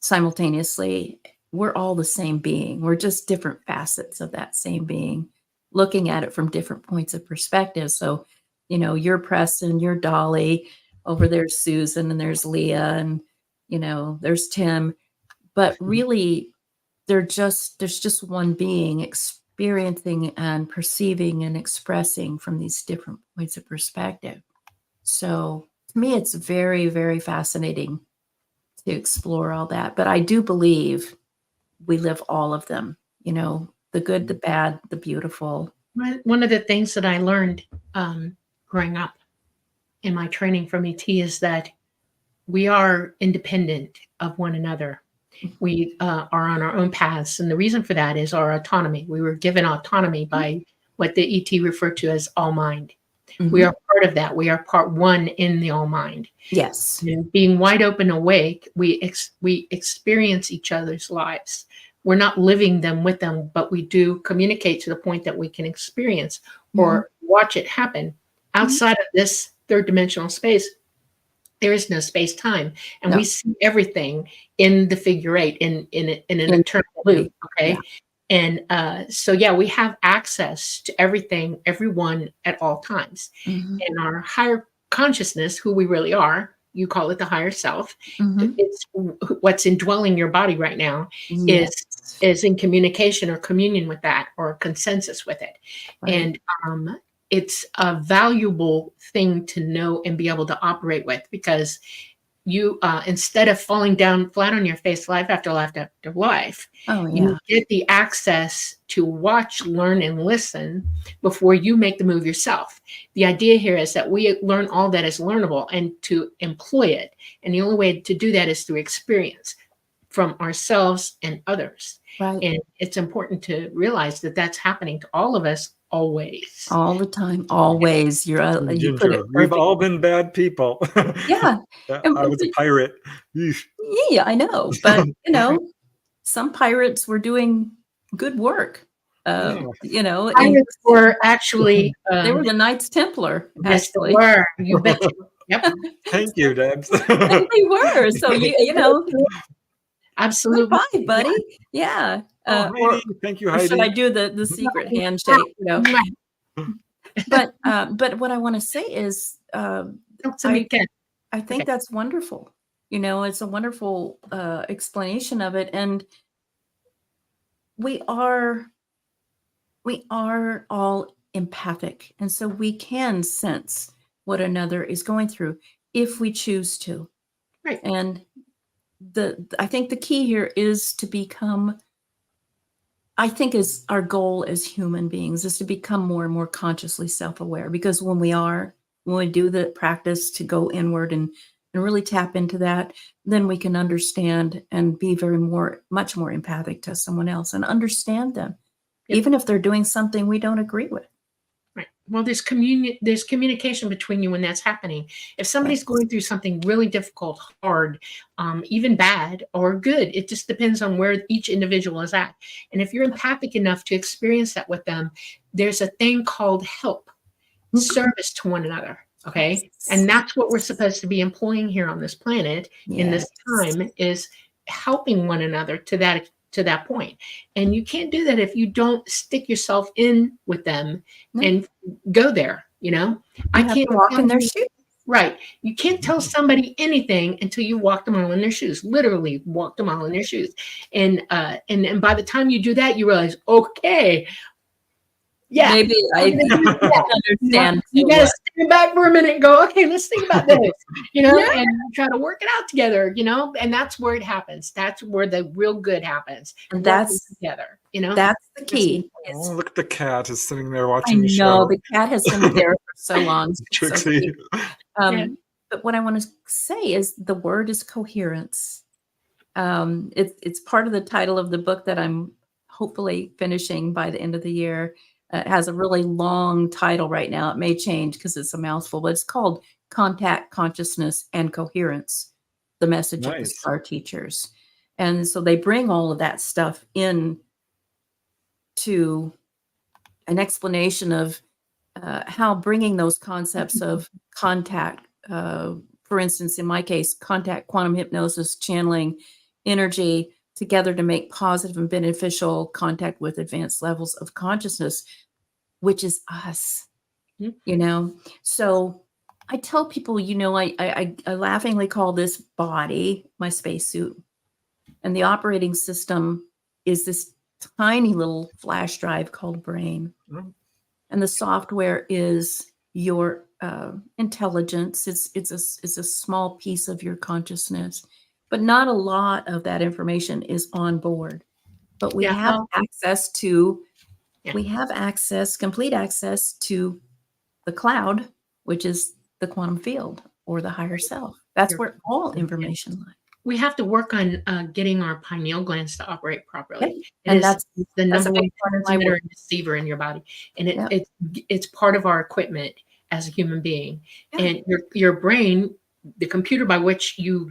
simultaneously. We're all the same being. We're just different facets of that same being, looking at it from different points of perspective. So, you're Preston, you're Dolly, over there's Susan, and there's Leah, and, there's Tim. But really, there's just one being experiencing and perceiving and expressing from these different points of perspective. So to me, it's very, very fascinating to explore all that. But I do believe we live all of them, the good, the bad, the beautiful. One of the things that I learned growing up in my training from ET is that we are independent of one another. We are on our own paths. And the reason for that is our autonomy. We were given autonomy by what the ET referred to as all mind. Mm-hmm. We are part of that. We are part one in the all mind. Yes. And being wide open awake, we experience each other's lives. We're not living them with them, but we do communicate to the point that we can experience or watch it happen. Outside of this third dimensional space, there is no space time, and we see everything in the figure eight in an eternal loop. Okay. Yeah. And so we have access to everything, everyone at all times. And our higher consciousness, who we really are, you call it the higher self, it's what's indwelling your body right now, is in communication or communion with that, or consensus with it. Right. And it's a valuable thing to know and be able to operate with, because you, instead of falling down flat on your face life after life after life, you get the access to watch, learn, and listen before you make the move yourself. The idea here is that we learn all that is learnable and to employ it. And the only way to do that is through experience from ourselves and others. Right. And it's important to realize that that's happening to all of us always. All the time. Always. You put it We've all been bad people. Yeah. I was a pirate. Yeah, I know. But, some pirates were doing good work. Pirates were actually... they were the Knights Templar, actually. Yes, they were. You bet. Yep. Thank you, Debz. They were. So, Absolutely. Bye, buddy. Yeah. Thank you, Heidi. Or should I do the secret handshake? But what I want to say is, I think that's wonderful. It's a wonderful explanation of it, and we are all empathic, and so we can sense what another is going through if we choose to. Right. And I think the key here is to become, I think is our goal as human beings, is to become more and more consciously self-aware, because when we do the practice to go inward and really tap into that, then we can understand and be much more empathic to someone else and understand them, even if they're doing something we don't agree with. Right. Well, there's communication between you when that's happening. If somebody's going through something really difficult, hard, even bad or good, it just depends on where each individual is at. And if you're empathic enough to experience that with them, there's a thing called help, service to one another. Okay. Yes. And that's what we're supposed to be employing here on this planet in this time, is helping one another to that to that point. And you can't do that if you don't stick yourself in with them No. and go there, you know? You have to walk in their shoes. Right. You can't tell somebody anything until you walk them all in their shoes, literally walk them all in their shoes. And by the time you do that, you realize, okay, yeah, Maybe I understand. you got to stand back for a minute and go, okay, let's think about this, you know, Yeah. and try to work it out together, you know, and that's where it happens. That's where the real good happens. And Working that's together, you know. that's the key. Oh, look at the cat is sitting there I watching the know show. the cat has been there for so long. So Trixie. cute. Yeah. But what I want to say is the word is coherence. It's part of the title of the book that I'm hopefully finishing by the end of the year. It has a really long title right now. It may change because it's a mouthful, but it's called Contact, Consciousness, and Coherence, the message of the Nice. Star Teachers. And so they bring all of that stuff in to an explanation of how bringing those concepts of contact, for instance, in my case, contact, quantum hypnosis, channeling energy together to make positive and beneficial contact with advanced levels of consciousness, which is us, Mhm. you know? So I tell people, you know, I laughingly call this body my spacesuit. And the operating system is this tiny little flash drive called brain. Mm. And the software is your intelligence. It's a small piece of your consciousness, but not a lot of that information is on board. But we Yeah, have well, access to, Yeah. we have access, complete access to the cloud, which is the quantum field or the higher self. That's Your- where all information lies. we have to work on getting our pineal glands to operate properly. Yep. It And is that's the a number one big part of my transmitter work. and receiver in your body, and Yep. it's part of our equipment as a human being. Yeah. And your brain, the computer by which you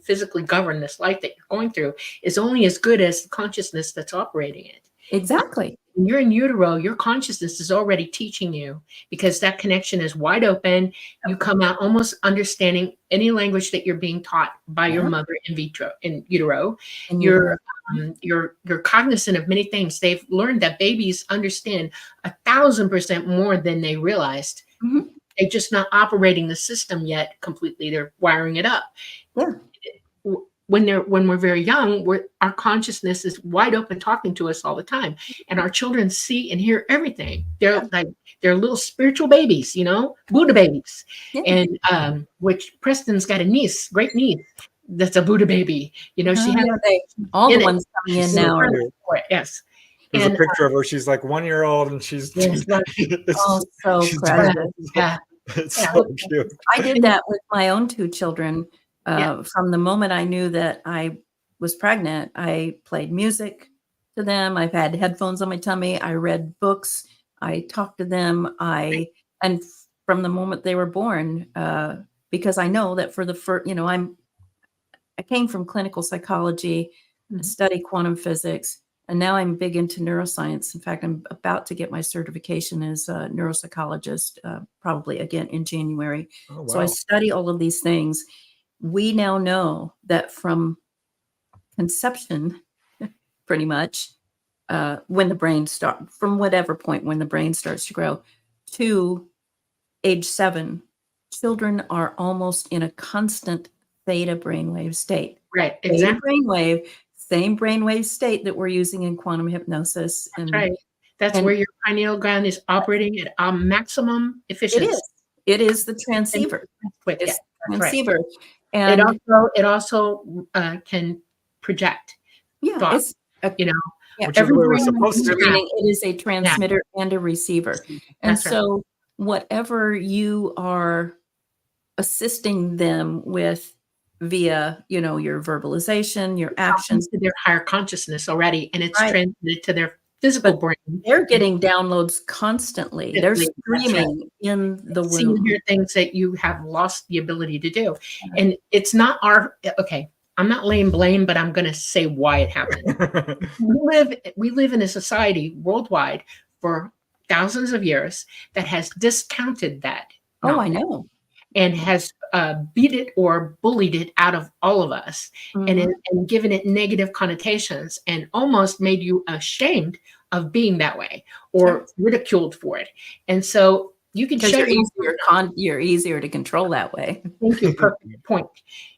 physically govern this life that you're going through, is only as good as the consciousness that's operating it. Exactly. When you're in utero, your consciousness is already teaching you because that connection is wide open. You come out almost understanding any language that you're being taught by your Yeah. mother in utero. And You're cognizant of many things. They've learned that babies understand 1,000% more than they realized. Mhm. They're just not operating the system yet completely. They're wiring it up. Yeah. When we're very young, our consciousness is wide open, talking to us all the time, and our children see and hear everything. They're they're little spiritual babies, you know, Buddha babies. Yeah. And which Preston's got a niece, great niece, that's a Buddha baby. You know, she has all in the it. ones coming in She's so now are cute. yes. There's And a picture of her. She's like 1 year old, and she's yes, like, oh, so she's precious. yeah, it's Yeah. so cute. I did that with my own two children. Yeah. From the moment I knew that I was pregnant, I played music to them. I've had headphones on my tummy. I read books. I talked to them. And from the moment they were born, because I know that for the first, you know, I came from clinical psychology, Mhm. studied quantum physics, and now I'm big into neuroscience. In fact, I'm about to get my certification as a neuropsychologist, probably again in January. Oh, wow. So I study all of these things. We now know that from conception, pretty much, when the brain from whatever point when the brain starts to grow to age 7, children are almost in a constant theta brainwave state. right, exactly. Same brainwave state that we're using in quantum hypnosis. That's right. That's where your pineal gland is operating at maximum efficiency. It is the transceiver. But It's yeah, the that's right. transceiver. And It also can project yeah, thought, it's you know. yeah, Which is the way we're every brain supposed to. meaning it is a transmitter and a receiver. And That's right. so whatever you are assisting them with via, you know, your verbalization, your actions, to their higher consciousness already, and it's Right. transmitted to their physical brain. they're getting downloads constantly. They're That's right. streaming in the See and womb. hear things that you have lost the ability to do. And it's not our okay. I'm not laying blame, but I'm going to say why it happened. We live in a society worldwide for thousands of years that has discounted that. Oh, I knowledge. know. and has beat it or bullied it out of all of us, Mhm. and given it negative connotations and almost made you ashamed of being that way or ridiculed for it. And so you can Because shut your you're easier to control that way. Thank you. Perfect point.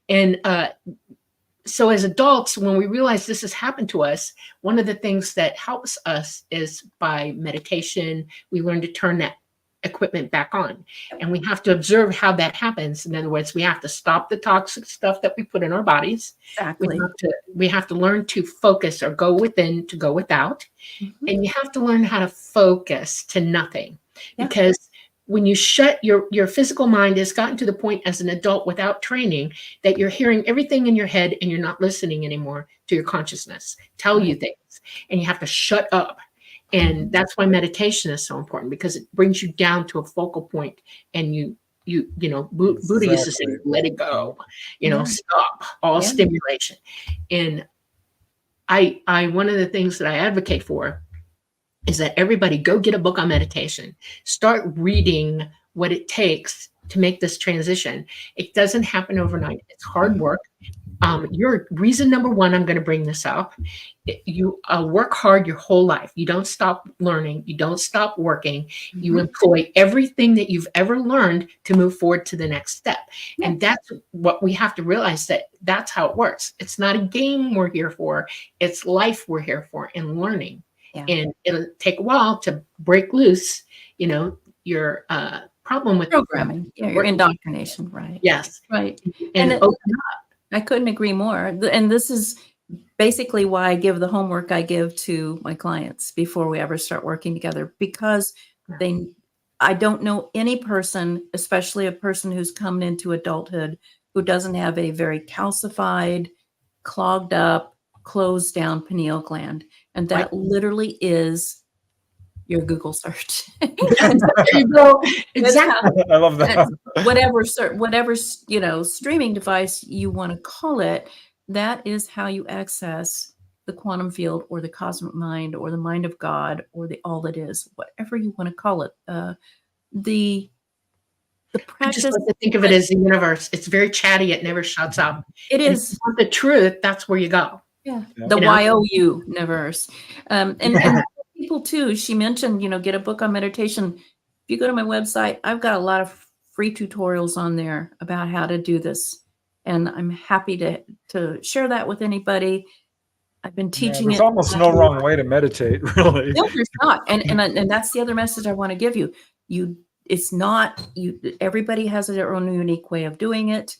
And so as adults, when we realize this has happened to us, one of the things that helps us is by meditation, we learn to turn that equipment back on. And we have to observe how that happens. In other words, we have to stop the toxic stuff that we put in our bodies. Exactly. We have to learn to focus or go within to go without. Mhm. And you have to learn how to focus to nothing. Yeah. Because when you shut your physical mind has gotten to the point as an adult without training that you're hearing everything in your head and you're not listening anymore to your consciousness tell you things, and you have to shut up. And that's why meditation is so important, because it brings you down to a focal point, and you know, Buddha used to say, let it go, stop all stimulation. And I one of the things that I advocate for is that everybody go get a book on meditation. Start reading what it takes to make this transition. It doesn't happen overnight. It's hard work. Your reason number one, I'm going to bring this up. You work hard your whole life. You don't stop learning. You don't stop working. Mm-hmm. You employ everything that you've ever learned to move forward to the next step. Yeah. And that's what we have to realize, that that's how it works. It's not a game we're here for. It's life we're here for, and learning. Yeah. And it'll take a while to break loose, your problem with programming, your indoctrination, right? Yes, right. And open up. I couldn't agree more. And this is basically why I give the homework I give to my clients before we ever start working together, because I don't know any person, especially a person who's come into adulthood, who doesn't have a very calcified, clogged up, closed down pineal gland. And that literally is your Google search. Exactly. I love that. Whatever streaming device you want to call it, that is how you access the quantum field, or the cosmic mind, or the mind of God, or the all that is, whatever you want to call it. The practice. I just like to think of it as the universe. It's very chatty. It never shuts up. It is. If you want the truth, that's where you go. Yeah. The YOU universe. And people too, she mentioned, get a book on meditation. If you go to my website, I've got a lot of free tutorials on there about how to do this. And I'm happy to share that with anybody. I've been teaching there's it. Almost no wrong way to meditate, really. No, there's not. And that's the other message I want to give you. It's not you. Everybody has their own unique way of doing it.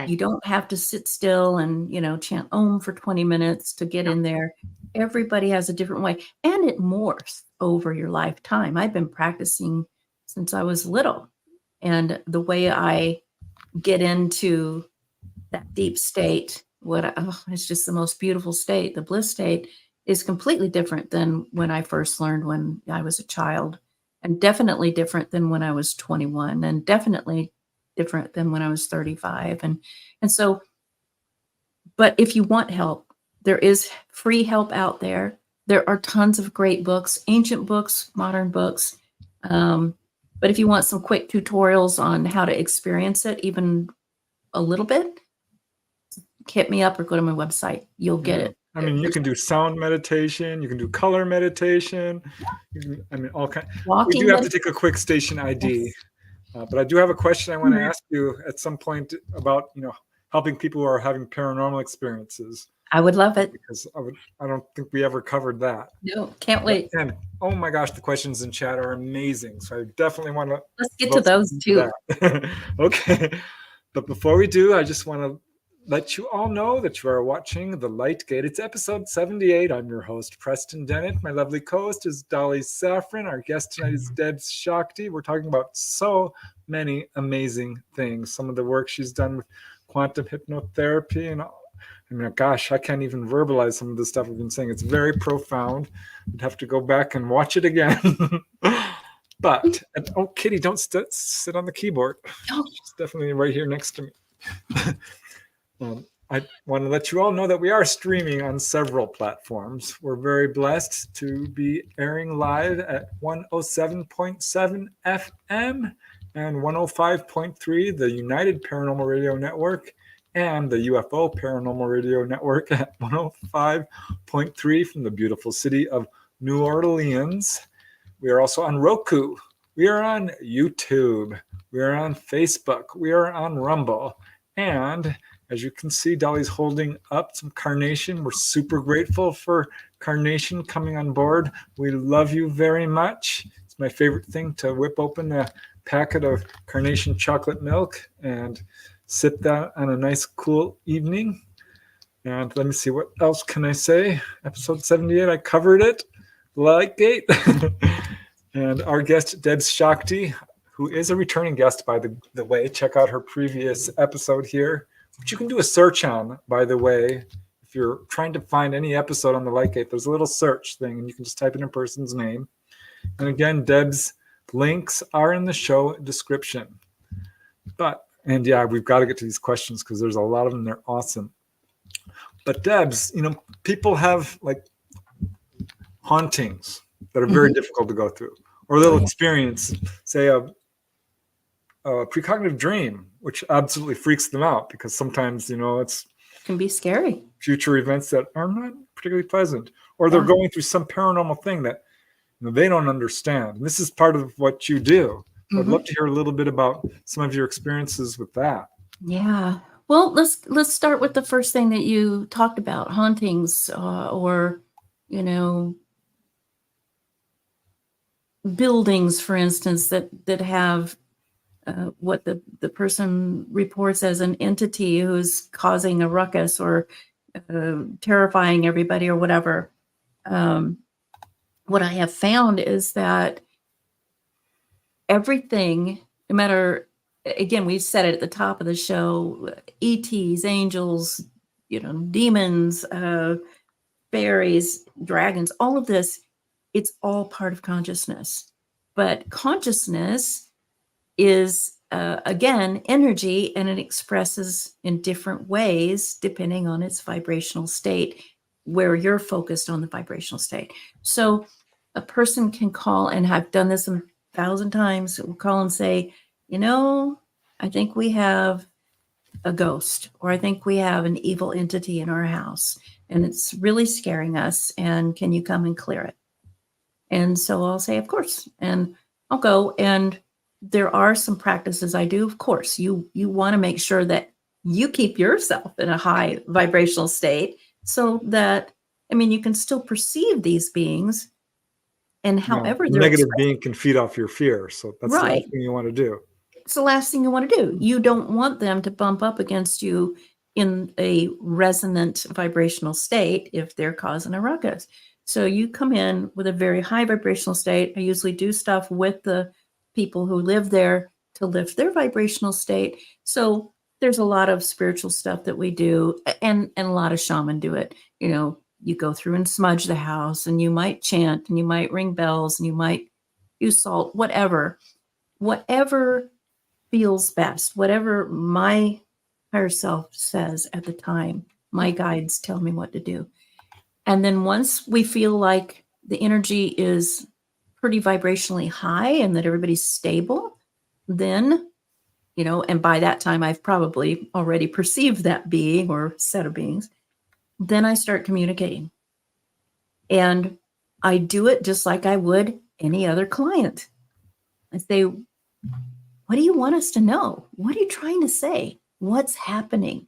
You don't have to sit still and, chant Om for 20 minutes to get in there. Everybody has a different way, and it morphs over your lifetime. I've been practicing since I was little, and the way I get into that deep state, it's just the most beautiful state. The bliss state is completely different than when I first learned when I was a child, and definitely different than when I was 21, and definitely different than when I was 35. And so, but if you want help, there is free help out there. There are tons of great books, ancient books, modern books. But if you want some quick tutorials on how to experience it, even a little bit, hit me up or go to my website. You'll get it. I mean, you can do sound meditation. You can do color meditation. All kinds. We do have to take a quick station ID. Yes. But I do have a question I want to ask you at some point about, helping people who are having paranormal experiences. I would love it. Because I don't think we ever covered that. No, can't wait. And oh my gosh, the questions in chat are amazing. So I definitely want to. Let's get to those too. Okay. But before we do, I just want to let you all know that you are watching The Light Gate. It's episode 78. I'm your host, Preston Dennett. My lovely co-host is Dolly Safran. Our guest tonight is Debz Shakti. We're talking about so many amazing things. Some of the work she's done with quantum hypnotherapy and gosh, I can't even verbalize some of the stuff we've been saying. It's very profound. I'd have to go back and watch it again. But, Kitty, don't sit on the keyboard. She's definitely right here next to me. I want to let you all know that we are streaming on several platforms. We're very blessed to be airing live at 107.7 FM and 105.3, the United Paranormal Radio Network, and the UFO Paranormal Radio Network at 105.3 from the beautiful city of New Orleans. We are also on Roku. We are on YouTube. We are on Facebook. We are on Rumble. And as you can see, Dolly's holding up some carnation. We're super grateful for carnation coming on board. We love you very much. It's my favorite thing to whip open a packet of carnation chocolate milk and sip that on a nice cool evening. And let me see, what else can I say? Episode 78, I covered it. Lightgate. And our guest, Debz Shakti, who is a returning guest, by the way. Check out her previous episode here, which you can do a search on, by the way. If you're trying to find any episode on the Lightgate, there's a little search thing, and you can just type in a person's name. And again, Deb's links are in the show description. And yeah, we've got to get to these questions because there's a lot of them. They're awesome. But Debz, people have like hauntings that are very difficult to go through, or they'll experience, say, a precognitive dream, which absolutely freaks them out because sometimes, it can be scary. Future events that are not particularly pleasant, or they're going through some paranormal thing that they don't understand. And this is part of what you do. So I'd love to hear a little bit about some of your experiences with that. Yeah. Well, let's start with the first thing that you talked about, hauntings, or buildings, for instance, that have what the person reports as an entity who's causing a ruckus or terrifying everybody or whatever. What I have found is that everything, no matter, again, we said it at the top of the show, ETs, angels, demons, fairies, dragons, all of this, it's all part of consciousness. But consciousness is, again, energy, and it expresses in different ways depending on its vibrational state, where you're focused on the vibrational state. So a person can call, and I've done this 1,000 times, will call and say, I think we have a ghost, or I think we have an evil entity in our house, and it's really scaring us, and can you come and clear it? And so I'll say, of course, and I'll go. And there are some practices I do. Of course, you want to make sure that you keep yourself in a high vibrational state so that, you can still perceive these beings, and however they're negative being can feed off your fear. So that's the last thing you want to do. It's the last thing you want to do. You don't want them to bump up against you in a resonant vibrational state if they're causing a ruckus. So you come in with a very high vibrational state. I usually do stuff with the people who live there to lift their vibrational state. So there's a lot of spiritual stuff that we do, and a lot of shaman do it. You go through and smudge the house, and you might chant, and you might ring bells, and you might use salt, whatever feels best, whatever my higher self says at the time. My guides tell me what to do. And then once we feel like the energy is pretty vibrationally high and that everybody's stable, then, and by that time I've probably already perceived that being or set of beings, then I start communicating. And I do it just like I would any other client. I say, what do you want us to know? What are you trying to say? What's happening?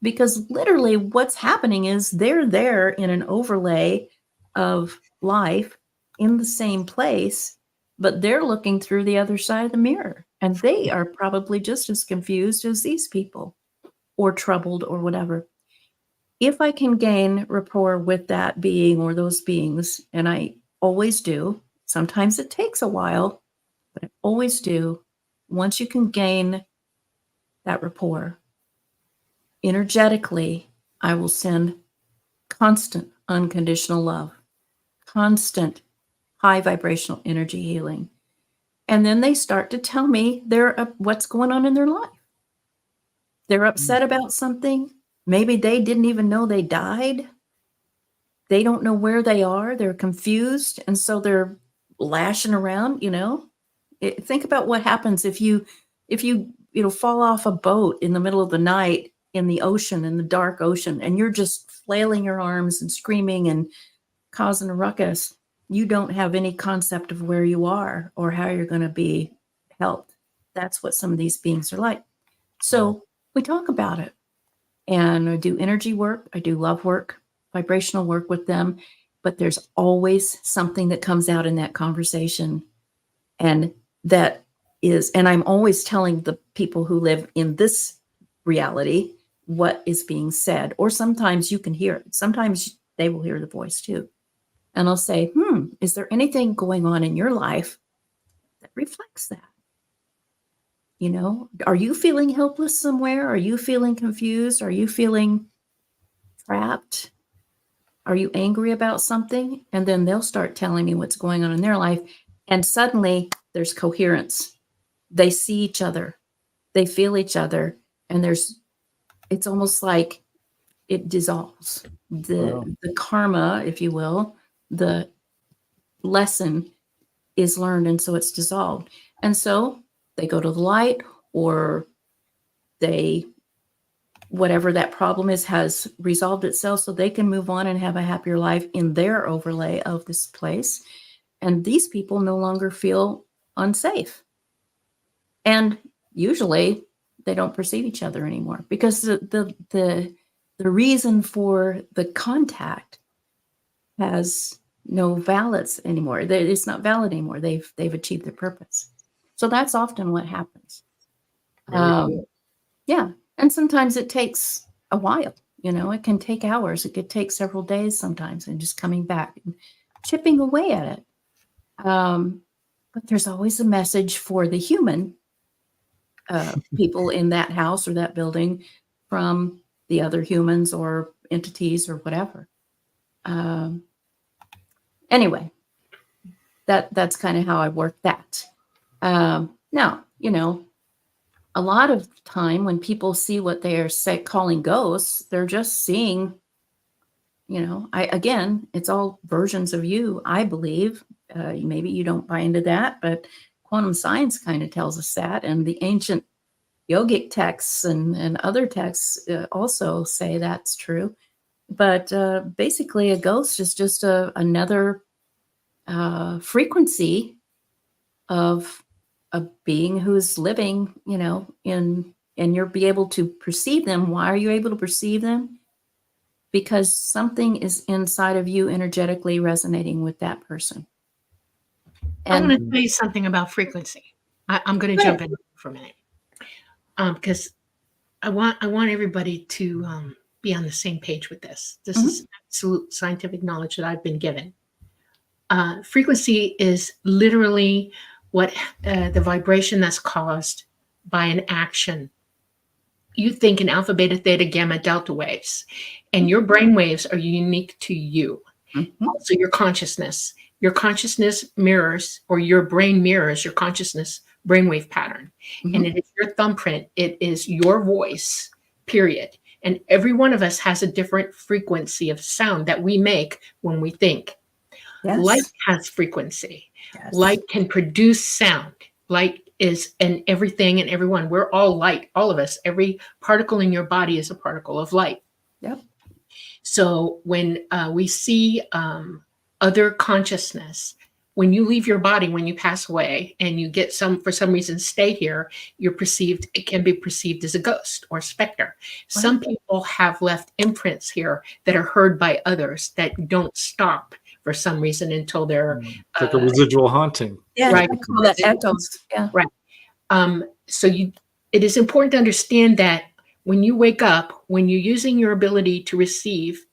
Because literally what's happening is they're there in an overlay of life in the same place, but they're looking through the other side of the mirror, and they are probably just as confused as these people, or troubled, or whatever. If I can gain rapport with that being or those beings, and I always do, sometimes it takes a while, but I always do, once you can gain that rapport, energetically, I will send constant unconditional love, constant high vibrational energy healing. And then they start to tell me what's going on in their life. They're upset about something. Maybe they didn't even know they died. They don't know where they are. They're confused. And so they're lashing around, Think about what happens if you fall off a boat in the middle of the night in the ocean, in the dark ocean, and you're just flailing your arms and screaming and causing a ruckus. You don't have any concept of where you are or how you're going to be helped. That's what some of these beings are like. So we talk about it, and I do energy work. I do love work, vibrational work with them, but there's always something that comes out in that conversation. And I'm always telling the people who live in this reality what is being said, or sometimes you can hear it. Sometimes they will hear the voice too. And I'll say, is there anything going on in your life that reflects that? Are you feeling helpless somewhere? Are you feeling confused? Are you feeling trapped? Are you angry about something? And then they'll start telling me what's going on in their life. And suddenly there's coherence. They see each other. They feel each other. And it's almost like it dissolves. The karma, if you will, the lesson is learned. And so it's dissolved. And so they go to the light, or whatever that problem is has resolved itself, so they can move on and have a happier life in their overlay of this place. And these people no longer feel unsafe. And usually they don't perceive each other anymore, because the reason for the contact has no valence anymore. It's not valid anymore. They've achieved their purpose. So that's often what happens. Yeah. And sometimes it takes a while, it can take hours. It could take several days sometimes, and just coming back and chipping away at it. But there's always a message for the human people in that house or that building from the other humans or entities or whatever. Anyway, that's kind of how I work that. Now, a lot of time when people see what they are calling ghosts, they're just seeing, it's all versions of you, I believe. Maybe you don't buy into that, but quantum science kind of tells us that. And the ancient yogic texts and other texts also say that's true. But basically, a ghost is just another frequency of a being who's living, and you'll be able to perceive them. Why are you able to perceive them? Because something is inside of you energetically resonating with that person. And I'm going to tell you something about frequency. I'm going to jump in for a minute, because I want everybody to be on the same page with this. This is absolute scientific knowledge that I've been given. Frequency is literally what the vibration that's caused by an action. You think in alpha, beta, theta, gamma, delta waves, and your brain waves are unique to you. Also, your consciousness mirrors, or your brain mirrors your consciousness brainwave pattern. And it is your thumbprint. It is your voice, period. And every one of us has a different frequency of sound that we make when we think. Yes. Light has frequency. Yes. Light can produce sound. Light is in everything and everyone. We're all light, all of us. Every particle in your body is a particle of light. Yep. So when we see other consciousness, when you leave your body, when you pass away, and you get for some reason stay here, it can be perceived as a ghost or specter. Right. Some people have left imprints here that are heard by others that don't stop for some reason until they're like a residual haunting. Yeah, right. Call that echoes. Yeah. Right. So it is important to understand that when you wake up, when you're using your ability to receive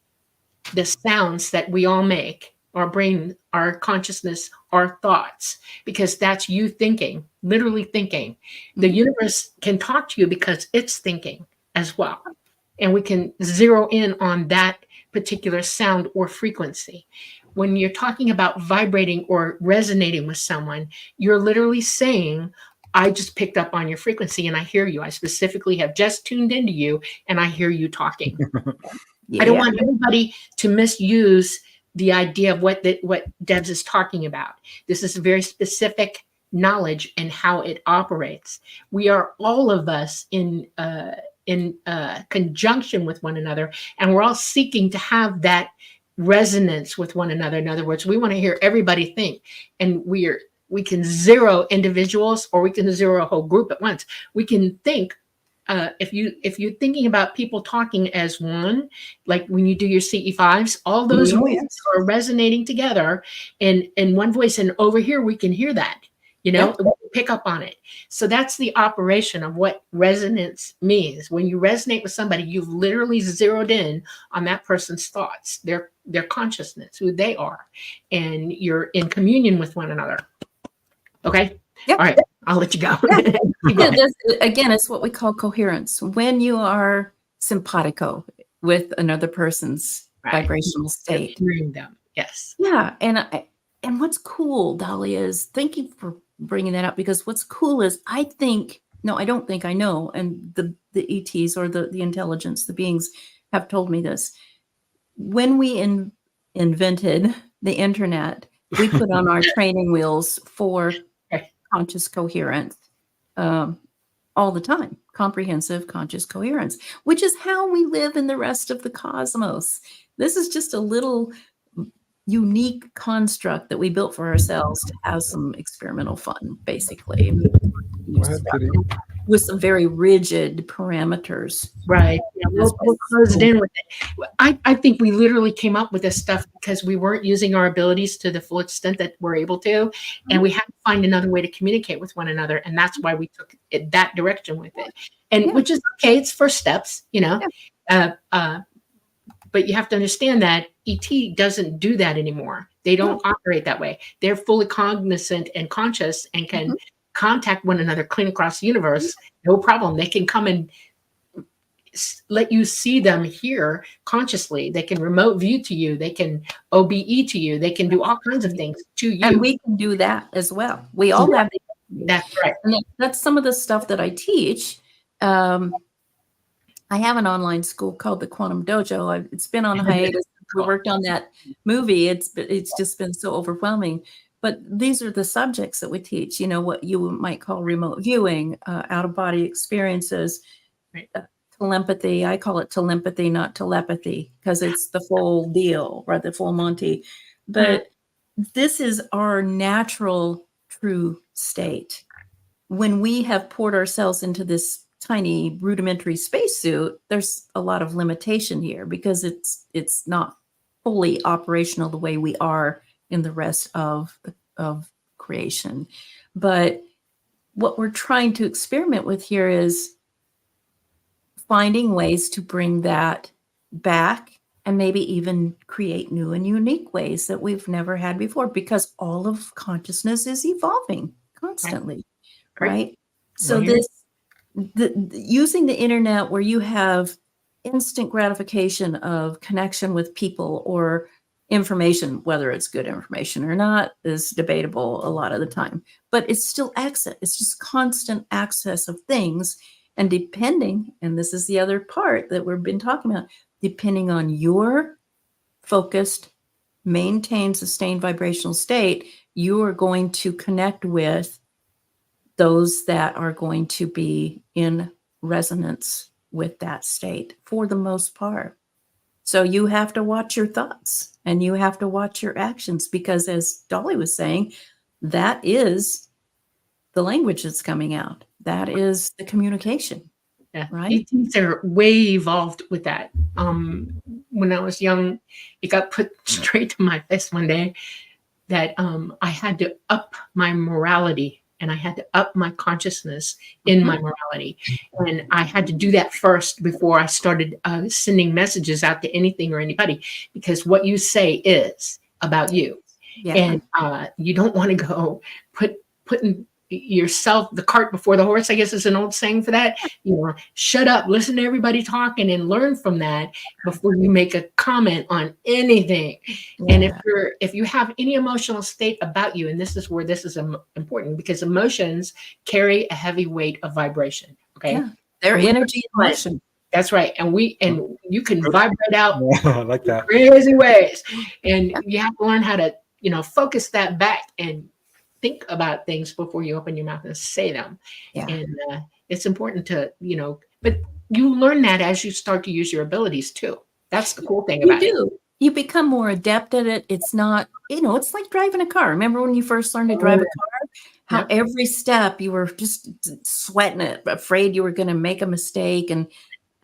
the sounds that we all make, our brain, our consciousness, our thoughts, because that's you thinking, literally thinking. The universe can talk to you because it's thinking as well. And we can zero in on that particular sound or frequency. When you're talking about vibrating or resonating with someone, you're literally saying, I just picked up on your frequency and I hear you. I specifically have just tuned into you and I hear you talking. Yeah. I don't want anybody to misuse the idea of what Debz is talking about. This is a very specific knowledge and how it operates. We are all of us in conjunction with one another, and we're all seeking to have that resonance with one another. In other words, we want to hear everybody think, and we can zero individuals, or we can zero a whole group at once. We can think. If you're thinking about people talking as one, like when you do your CE5s, all those voices are resonating together in one voice, and over here we can hear that. We can pick up on it. So that's the operation of what resonance means. When you resonate with somebody, you've literally zeroed in on that person's thoughts, their consciousness, who they are, and you're in communion with one another. Okay. Yep. All right. I'll let you go. Yeah, again, it's what we call coherence. When you are simpatico with another person's vibrational state. Hearing them. Yes. Yeah. And what's cool, Dolly, is thank you for bringing that up, because what's cool is I know, and the ETs or the intelligence, the beings have told me this. When we invented the internet, we put on our training wheels for conscious coherence all the time, comprehensive conscious coherence, which is how we live in the rest of the cosmos. This is just a little unique construct that we built for ourselves to have some experimental fun, basically, with some very rigid parameters. Right. Yeah, we're closed in with it. I think we literally came up with this stuff because we weren't using our abilities to the full extent that we're able to. And we had to find another way to communicate with one another. And that's why we took it that direction with it. And which is okay. It's first steps, but you have to understand that ET doesn't do that anymore. They don't operate that way. They're fully cognizant and conscious and can contact one another clean across the universe. No problem. They can come and let you see them here consciously. They can remote view to you. They can OBE to you. They can do all kinds of things to you. And we can do that as well. We all have the That's right. And that's some of the stuff that I teach. I have an online school called the Quantum Dojo. It's been on hiatus. We worked on that movie. It's just been so overwhelming. But these are the subjects that we teach. What you might call remote viewing, out of body experiences, telepathy. I call it telepathy, not telepathy, because it's the full deal, right? The full Monty. But this is our natural, true state. When we have poured ourselves into this tiny rudimentary spacesuit, there's a lot of limitation here because it's not fully operational the way we are in the rest of creation. But what we're trying to experiment with here is finding ways to bring that back and maybe even create new and unique ways that we've never had before, because all of consciousness is evolving constantly, right? So using the internet, where you have instant gratification of connection with people or information, whether it's good information or not, is debatable a lot of the time, but it's still access. It's just constant access of things. And depending, and this is the other part that we've been talking about, depending on your focused, maintained, sustained vibrational state, you are going to connect with those that are going to be in resonance with that state for the most part. So you have to watch your thoughts and you have to watch your actions, because as Dolly was saying, that is the language that's coming out. That is the communication. Yeah. Right. ETs are way evolved with that. When I was young, it got put straight to my face one day that I had to up my morality. And I had to up my consciousness in my morality. And I had to do that first before I started sending messages out to anything or anybody, because what you say is about you. Yeah. And you don't want to go putting yourself, the cart before the horse, I guess is an old saying for that. Shut up, listen to everybody talking and learn from that before you make a comment on anything. Yeah. And if you have any emotional state about you, and this is where this is important, because emotions carry a heavy weight of vibration. Okay. Yeah. Their energy and motion. That's right. And you can vibrate out like that crazy ways. And you have to learn how to, focus that back and think about things before you open your mouth and say them. Yeah. And it's important to, but you learn that as you start to use your abilities too. That's the cool thing You about it. do. You become more adept at it. It's not, it's like driving a car. Remember when you first learned to drive a car? How Yep. every step you were just sweating it, afraid you were going to make a mistake. And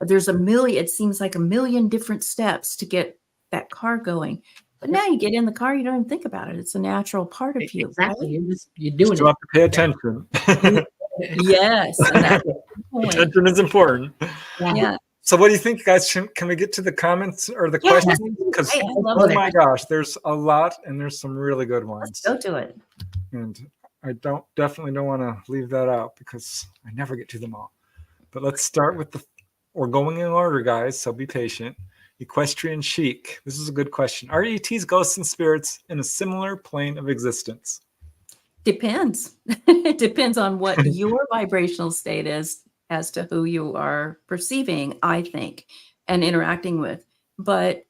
there's it seems like a million different steps to get that car going. But now you get in the car, you don't even think about it. It's a natural part of you. Exactly. Right? You're doing Still it. have to pay attention. Yes. And that's the point. Attention is important. Yeah. So what do you think, guys? Can we get to the comments or the Yeah. questions? Because, I love oh that. my gosh, there's a lot and there's some really good ones. Go to it. And I definitely don't want to leave that out because I never get to them all. But let's start with we're going in order, guys, so be patient. Equestrian Chic. This is a good question. Are ETs, ghosts, and spirits in a similar plane of existence? Depends. It depends on what your vibrational state is as to who you are perceiving, I think, and interacting with. But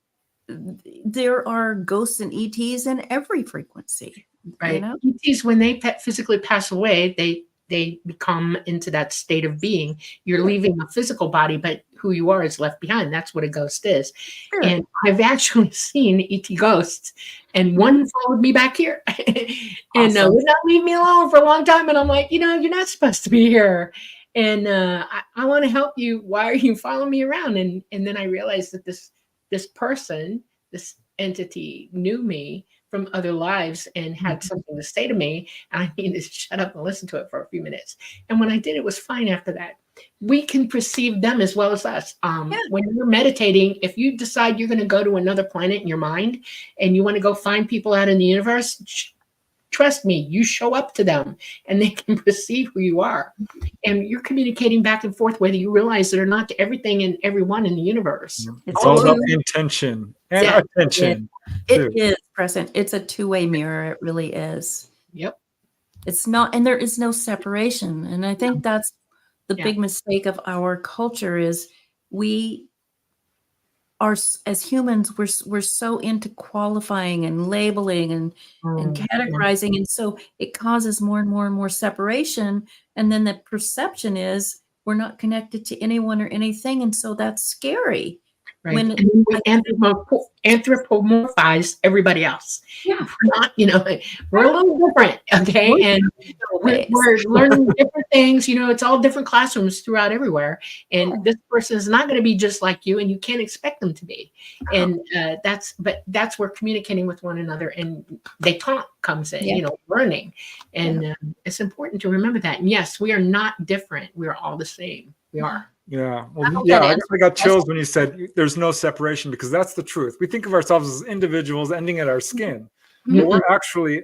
there are ghosts and ETs in every frequency. Right. You know? ETs, when they physically pass away, they become into that state of being. You're leaving a physical body, but who you are is left behind. That's what a ghost is. Sure. And I've actually seen ET ghosts, and one followed me back here and Awesome. would not leave me alone for a long time. And I'm like, you're not supposed to be here. And I want to help you. Why are you following me around? And then I realized that this person, this entity, knew me from other lives and had something to say to me, and I needed to shut up and listen to it for a few minutes. And when I did, it was fine after that. We can perceive them as well as us. When you're meditating, if you decide you're going to go to another planet in your mind and you want to go find people out in the universe, trust me, you show up to them and they can perceive who you are. And you're communicating back and forth, whether you realize it or not, to everything and everyone in the universe. It's all about intention and attention. It is present. It's a two-way mirror. It really is. Yep. It's not, and there is no separation. And I think that's the big mistake of our culture is we are, as humans, we're so into qualifying and labeling and categorizing. And so it causes more and more and more separation. And then the perception is we're not connected to anyone or anything. And so that's scary. Right. And then we anthropomorphize everybody else. Yeah. We're not, we're a little different. Okay. And we're learning different things. It's all different classrooms throughout everywhere. And this person is not going to be just like you, and you can't expect them to be. And that's where communicating with one another and détente comes in, learning. And it's important to remember that. And yes, we are not different. We are all the same. We are. Yeah. Well, I got chills when you said there's no separation, because that's the truth. We think of ourselves as individuals ending at our skin. Mm-hmm. But we're actually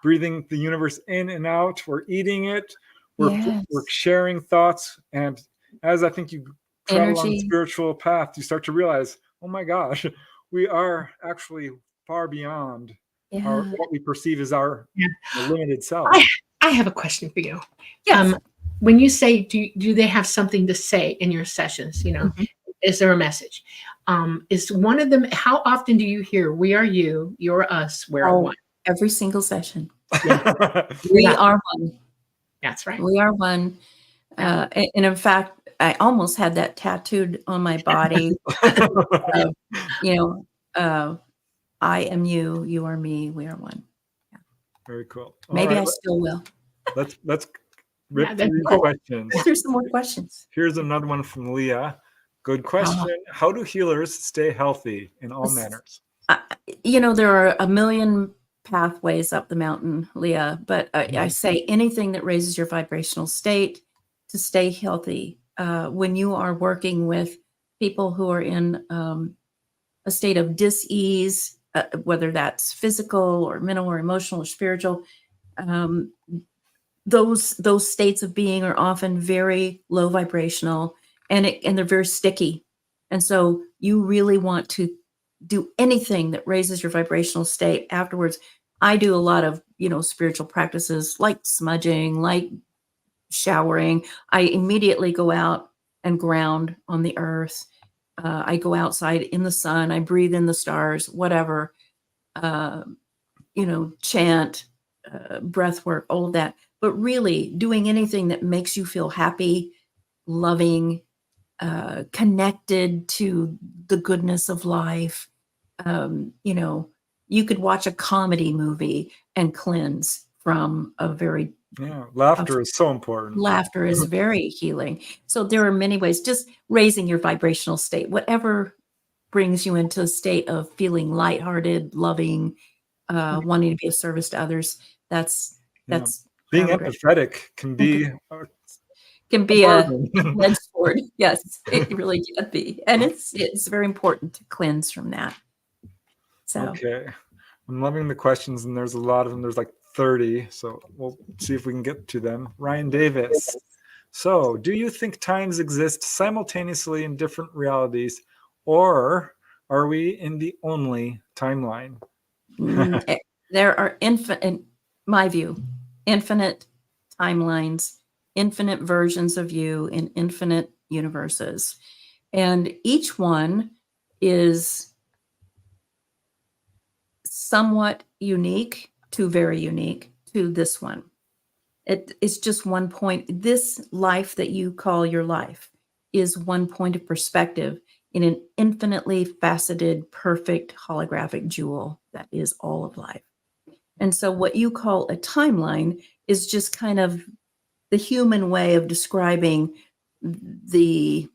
breathing the universe in and out. We're eating it. We're sharing thoughts. And as I think you travel on the spiritual path, you start to realize, oh my gosh, we are actually far beyond what we perceive as our limited self. I have a question for you. Yes. When you say, do they have something to say in your sessions? Is there a message? Is one of them, how often do you hear, we are you, you're us, we're one? Every single session. Yeah. We are one. That's right. We are one. And in fact, I almost had that tattooed on my body. I am you, you are me, we are one. Yeah. Very cool. Maybe I still will. Let's rip through questions. There's some more questions. Here's another one from Leah. Good question. How do healers stay healthy in all manners? There are a million pathways up the mountain, Leah, but I say anything that raises your vibrational state to stay healthy. When you are working with people who are in a state of dis-ease, whether that's physical or mental or emotional or spiritual, those states of being are often very low vibrational and they're very sticky. And so you really want to do anything that raises your vibrational state afterwards. I do a lot of, spiritual practices like smudging, like showering. I immediately go out and ground on the earth. I go outside in the sun. I breathe in the stars, whatever, chant. breath work, all of that, but really doing anything that makes you feel happy, loving, connected to the goodness of life. You could watch a comedy movie and cleanse from a very laughter is so important. Laughter is very healing. So there are many ways, just raising your vibrational state, whatever brings you into a state of feeling lighthearted, loving, wanting to be of service to others. That's being empathetic can be a lead sword. Yes, it really can be. And it's very important to cleanse from that. So okay. I'm loving the questions, and there's a lot of them. There's like 30, so we'll see if we can get to them. Ryan Davis. So, do you think times exist simultaneously in different realities, or are we in the only timeline? There are in my view, infinite timelines, infinite versions of you in infinite universes. And each one is somewhat unique to very unique to this one. It's just one point. This life that you call your life is one point of perspective in an infinitely faceted, perfect holographic jewel that is all of life. And so what you call a timeline is just kind of the human way of describing the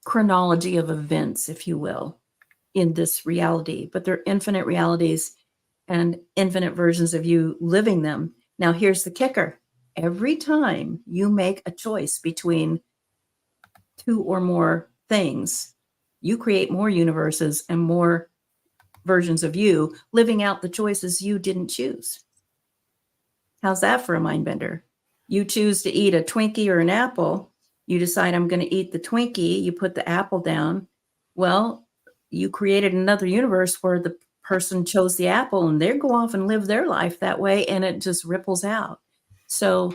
chronology of events, if you will, in this reality. But they're infinite realities and infinite versions of you living them. Now, here's the kicker. Every time you make a choice between two or more things, you create more universes and more versions of you living out the choices you didn't choose. How's that for a mind bender? You choose to eat a Twinkie or an apple. You decide, I'm going to eat the Twinkie. You put the apple down. Well, you created another universe where the person chose the apple, and they go off and live their life that way, and it just ripples out. So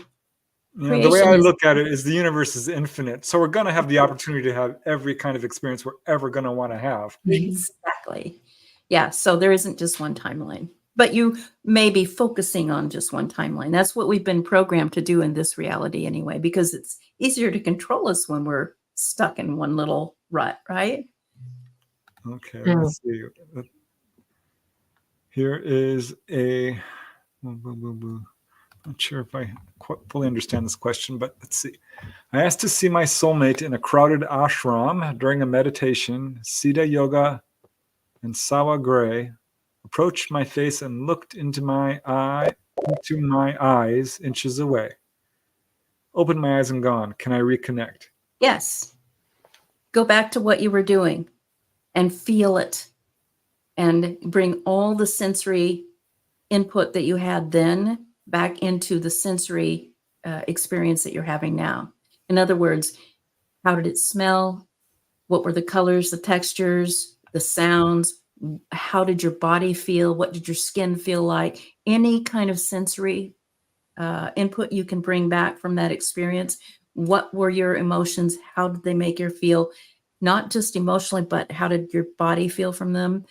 the way I look at it is the universe is infinite. So we're going to have the opportunity to have every kind of experience we're ever going to want to have. Exactly. Yeah. So there isn't just one timeline, but you may be focusing on just one timeline. That's what we've been programmed to do in this reality anyway, because it's easier to control us when we're stuck in one little rut, right? Okay. Let's see. Here is a... Not sure if I fully understand this question, but let's see. I asked to see my soulmate in a crowded ashram during a meditation. Siddha Yoga and Sawa Gray approached my face and looked into my eyes inches away. Opened my eyes and gone. Can I reconnect? Yes. Go back to what you were doing and feel it and bring all the sensory input that you had then back into the sensory experience that you're having now. In other words, how did it smell? What were the colors, the textures, the sounds? How did your body feel? What did your skin feel like? Any kind of sensory input you can bring back from that experience. What were your emotions? How did they make you feel? Not just emotionally, but how did your body feel from them?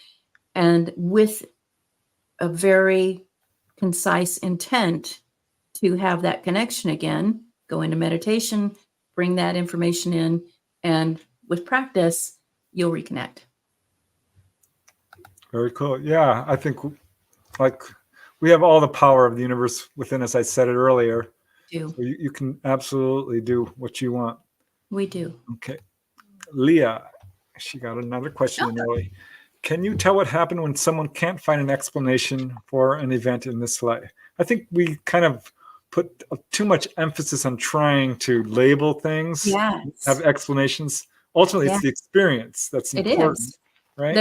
And with a very concise intent to have that connection again, go into meditation, bring that information in, and with practice, you'll reconnect. Very cool. Yeah, I think we have all the power of the universe within us. I said it earlier. So you can absolutely do what you want. We do. Okay. Leah, she got another question in early. Can you tell what happened when someone can't find an explanation for an event in this life? I think we kind of put too much emphasis on trying to label things, have explanations. Ultimately, it's the experience that's important, right?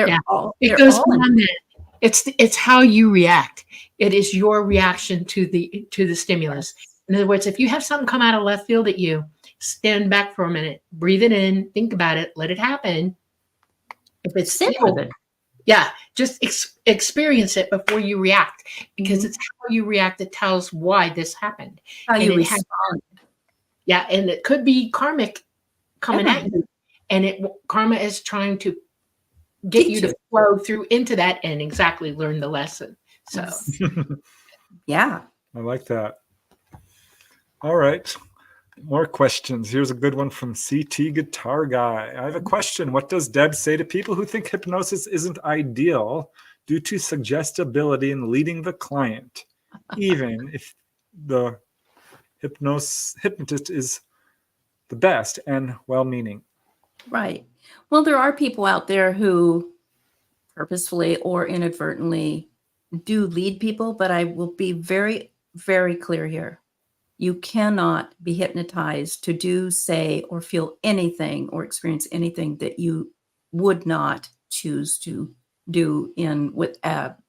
It goes beyond that. It's how you react. It is your reaction to the stimulus. In other words, if you have something come out of left field at you, stand back for a minute, breathe it in, think about it, let it happen. If it's simple, just experience it before you react, because it's how you react that tells why this happened. How you respond. And it could be karmic coming at you, and karma is trying to get you to flow through into that and exactly learn the lesson. So, I like that. All right. More questions. Here's a good one from CT Guitar Guy. I have a question. What does Debz say to people who think hypnosis isn't ideal due to suggestibility in leading the client, even if the hypnotist is the best and well-meaning? Right. Well, there are people out there who purposefully or inadvertently do lead people, but I will be very, very clear here. You cannot be hypnotized to do, say, or feel anything or experience anything that you would not choose to do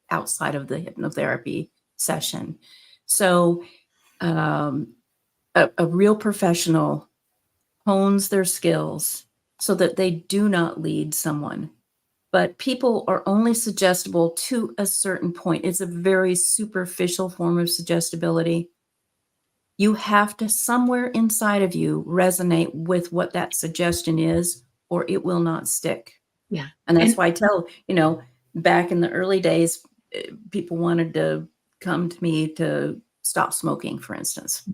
outside of the hypnotherapy session. So a real professional hones their skills so that they do not lead someone. But people are only suggestible to a certain point. It's a very superficial form of suggestibility. You have to, somewhere inside of you, resonate with what that suggestion is, or it will not stick. Yeah. And that's why I tell, back in the early days, people wanted to come to me to stop smoking, for instance.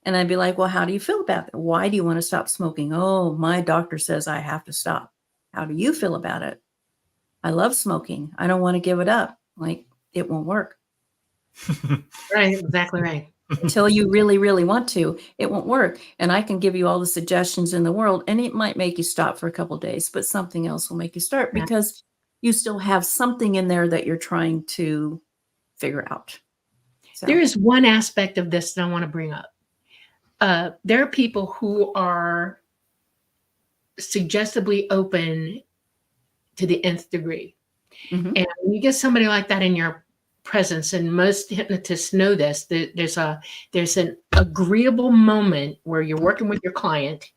And I'd be like, well, how do you feel about it? Why do you want to stop smoking? Oh, my doctor says I have to stop. How do you feel about it? I love smoking. I don't want to give it up. Like, it won't work. Right, exactly right. Until you really, really want to, it won't work. And I can give you all the suggestions in the world, and it might make you stop for a couple of days, but something else will make you start because you still have something in there that you're trying to figure out. So. There is one aspect of this that I want to bring up. There are people who are suggestively open to the nth degree. Mm-hmm. And when you get somebody like that in your presence, and most hypnotists know this, there's an agreeable moment where you're working with your client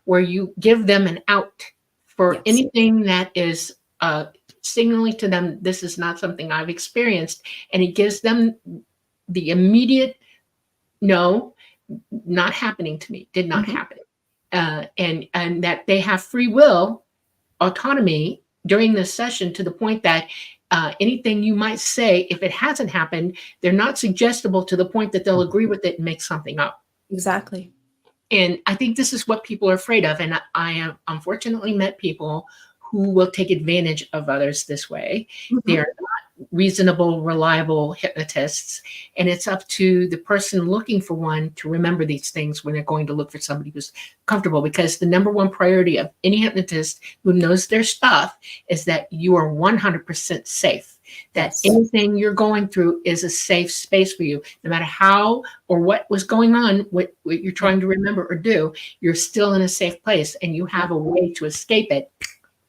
where you give them an out for anything that is signaling to them, this is not something I've experienced. And it gives them the immediate, no, not happening to me, did not happen. And that they have free will, autonomy during this session to the point that anything you might say, if it hasn't happened, they're not suggestible to the point that they'll agree with it and make something up. Exactly. And I think this is what people are afraid of. And I have unfortunately met people who will take advantage of others this way. They are not reasonable, reliable hypnotists. And it's up to the person looking for one to remember these things when they're going to look for somebody who's comfortable, because the number one priority of any hypnotist who knows their stuff is that you are 100% safe, that anything you're going through is a safe space for you. No matter how or what was going on, what you're trying to remember or do, you're still in a safe place and you have a way to escape it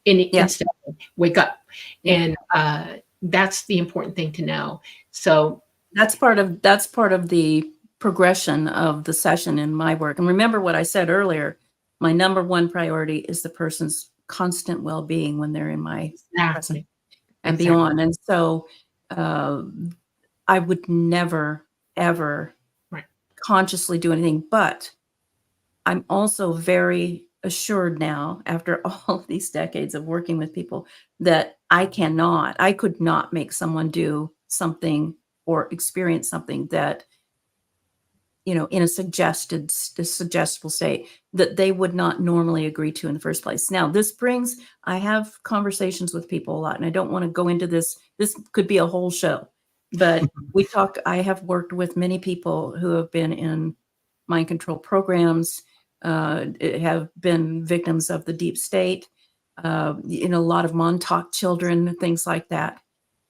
in an instant. Wake up. And that's the important thing to know. So that's part of the progression of the session in my work. And remember what I said earlier, my number one priority is the person's constant well-being when they're in my presence and beyond. And so I would never, ever consciously do anything, but I'm also very assured now, after all of these decades of working with people, that I could not make someone do something or experience something that, in a suggestible state that they would not normally agree to in the first place. Now, I have conversations with people a lot, and I don't want to go into this. This could be a whole show, but I have worked with many people who have been in mind control programs, have been victims of the deep state, a lot of Montauk children, things like that.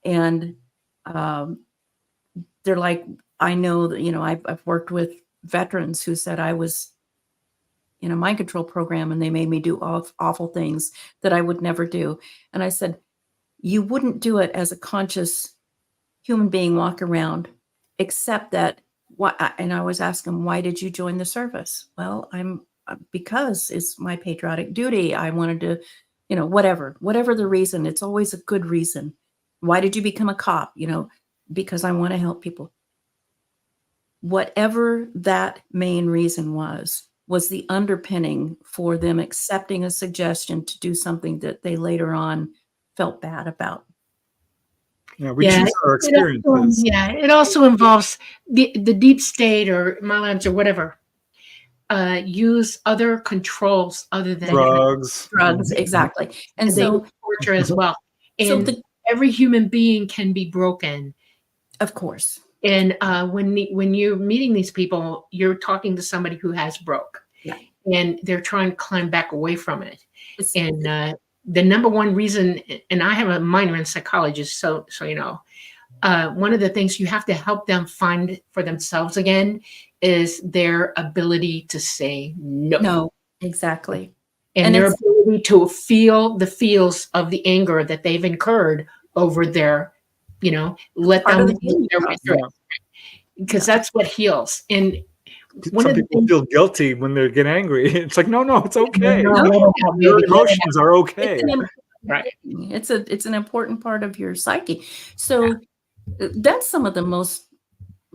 And they're like, I know that, I've worked with veterans who said I was in a mind control program and they made me do awful things that I would never do. And I said, you wouldn't do it as a conscious human being walk around, except that and I always ask them, why did you join the service? Well, because it's my patriotic duty. I wanted to, whatever the reason, it's always a good reason. Why did you become a cop? Because I want to help people. Whatever that main reason was the underpinning for them accepting a suggestion to do something that they later on felt bad about. Yeah, we Yeah, choose our experiences. it also involves the deep state or my or whatever. Use other controls other than Drugs. Drugs, exactly. And they use so, torture as well. so And every human being can be broken. of course, And when you're meeting these people, you're talking to somebody who has broke, Yeah. and they're trying to climb back away from it. it's, And the number one reason, and I have a minor in psychology, so you know, one of the things you have to help them find for themselves again is their ability to say no, no, exactly. and And their it's ability to feel the feels of the anger that they've incurred over their, let part them of the work healing their way process. through it, because that's what heals. And one Some of the people things, feel guilty when they get angry. It's like, no, it's okay. No, Your baby, emotions are It's okay. an im- right. it's an important part of your psyche. So that's some of the most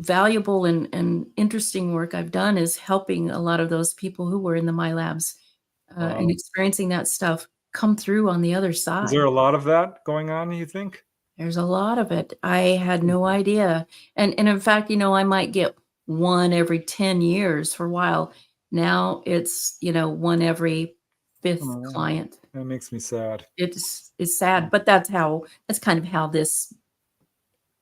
valuable and interesting work I've done, is helping a lot of those people who were in the My Labs and Wow. experiencing that stuff come through on the other Is side. there a lot of that going on, you think? There's a lot of it. I had no idea. And in fact, I might get one every 10 years for a while. Now it's, one every fifth Oh, client. that makes me sad. It's sad, but that's kind of how this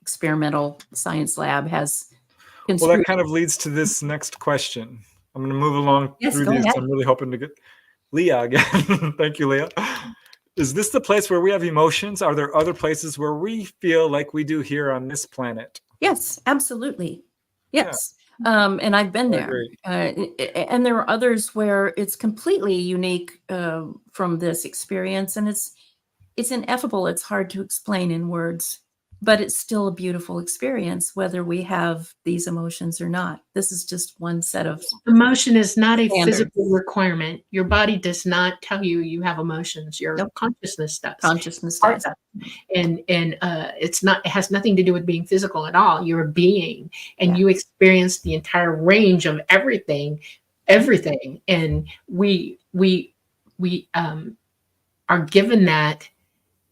experimental science lab has Well, construed. that kind of leads to this next question. I'm going to move along Yes, through go these. ahead. I'm really hoping to get Leah again. Thank you, Leah. Is this the place where we have emotions? Are there other places where we feel like we do here on this planet? Yes, absolutely. Yes. And I've been I there. agree. And there are others where it's completely unique from this experience, and it's ineffable. It's hard to explain in words, but it's still a beautiful experience, whether we have these emotions or not. This is just one set of Emotion is not a standards. physical requirement. Your body does not tell you have emotions. Your Nope. consciousness does. Consciousness Heart does. does. And it has nothing to do with being physical at all. You're a being, and Yeah. you experience the entire range of everything. And we are given that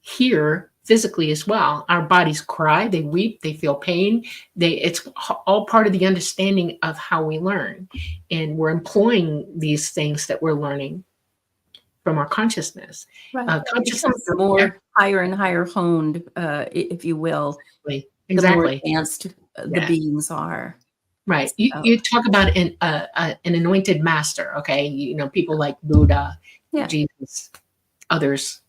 here physically as well. Our bodies cry, they weep, they feel pain. It's all part of the understanding of how we learn, and we're employing these things that we're learning from our consciousness. Right. It Consciousness, becomes more higher and higher honed, if you will, the more exactly. advanced the Yeah. beings are. Right. So, You talk about an anointed master. Okay. People like Buddha, Yeah. Jesus, others.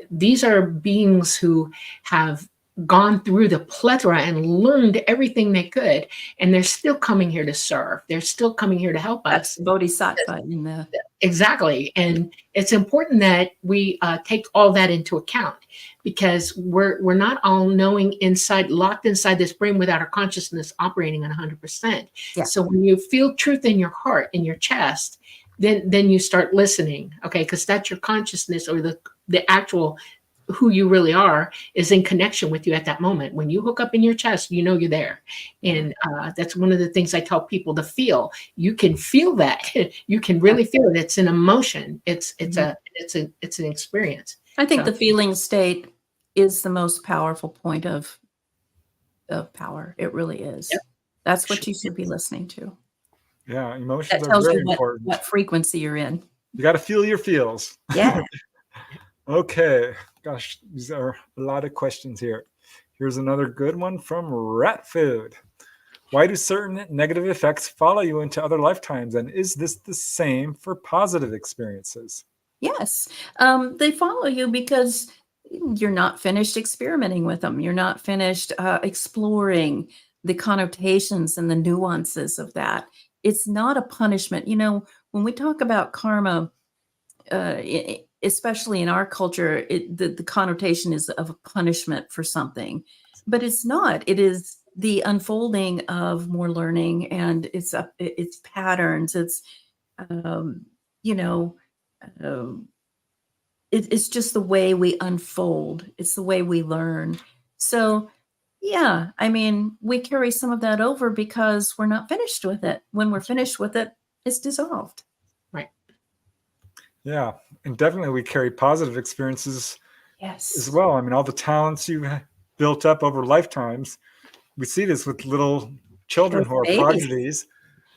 These are beings who have gone through the plethora and learned everything they could, and they're still coming here to serve. They're still coming here to help that's us. bodhisattva in the Exactly. And it's important that we take all that into account, because we're not all knowing locked inside this brain without our consciousness operating on 100%. Yeah. So when you feel truth in your heart, in your chest, then you start listening, okay? Because that's your consciousness, or the actual who you really are is in connection with you at that moment. When you hook up in your chest, you're there. And that's one of the things I tell people to feel. You can feel that. You can really feel it. It's an emotion. It's an experience. I think So- the feeling state is the most powerful point of power. It really is. Yep. That's what you should be listening to. Yeah, That emotions are tells very you important. what frequency you're in. You got to feel your feels. Yeah. Okay. Gosh, these are a lot of questions here. Here's another good one from Rat Food. Why do certain negative effects follow you into other lifetimes? And is this the same for positive experiences? Yes. They follow you because you're not finished experimenting with them. You're not finished exploring the connotations and the nuances of that. It's not a punishment. When we talk about karma, especially in our culture, the connotation is of a punishment for something, but it's not. It is the unfolding of more learning, and it's patterns. It's it's just the way we unfold. It's the way we learn. So yeah, we carry some of that over because we're not finished with it. When we're finished with it, it's dissolved. Right. Yeah, and definitely we carry positive experiences Yes. as well. All the talents you built up over lifetimes. We see this with little children Those who are babies. prodigies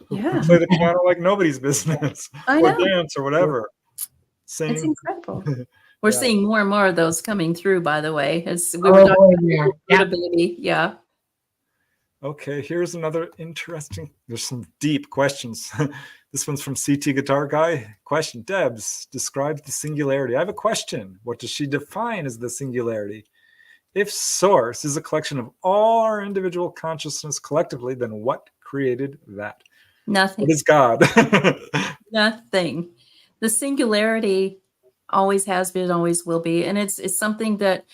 who Yeah, play the piano like nobody's business, I or know. dance or whatever. It's Sing. incredible. We're Yeah. seeing more and more of those coming through, by the way, as we Oh, were talking boy, about yeah. Buddha baby. Yeah. Okay, here's another interesting. There's some deep questions. This one's from CT Guitar Guy. Question: Debz describes the singularity. I have a question. What does she define as the singularity? If Source is a collection of all our individual consciousness collectively, then what created that? Nothing. What is God? Nothing. The singularity always has been, always will be, and it's something that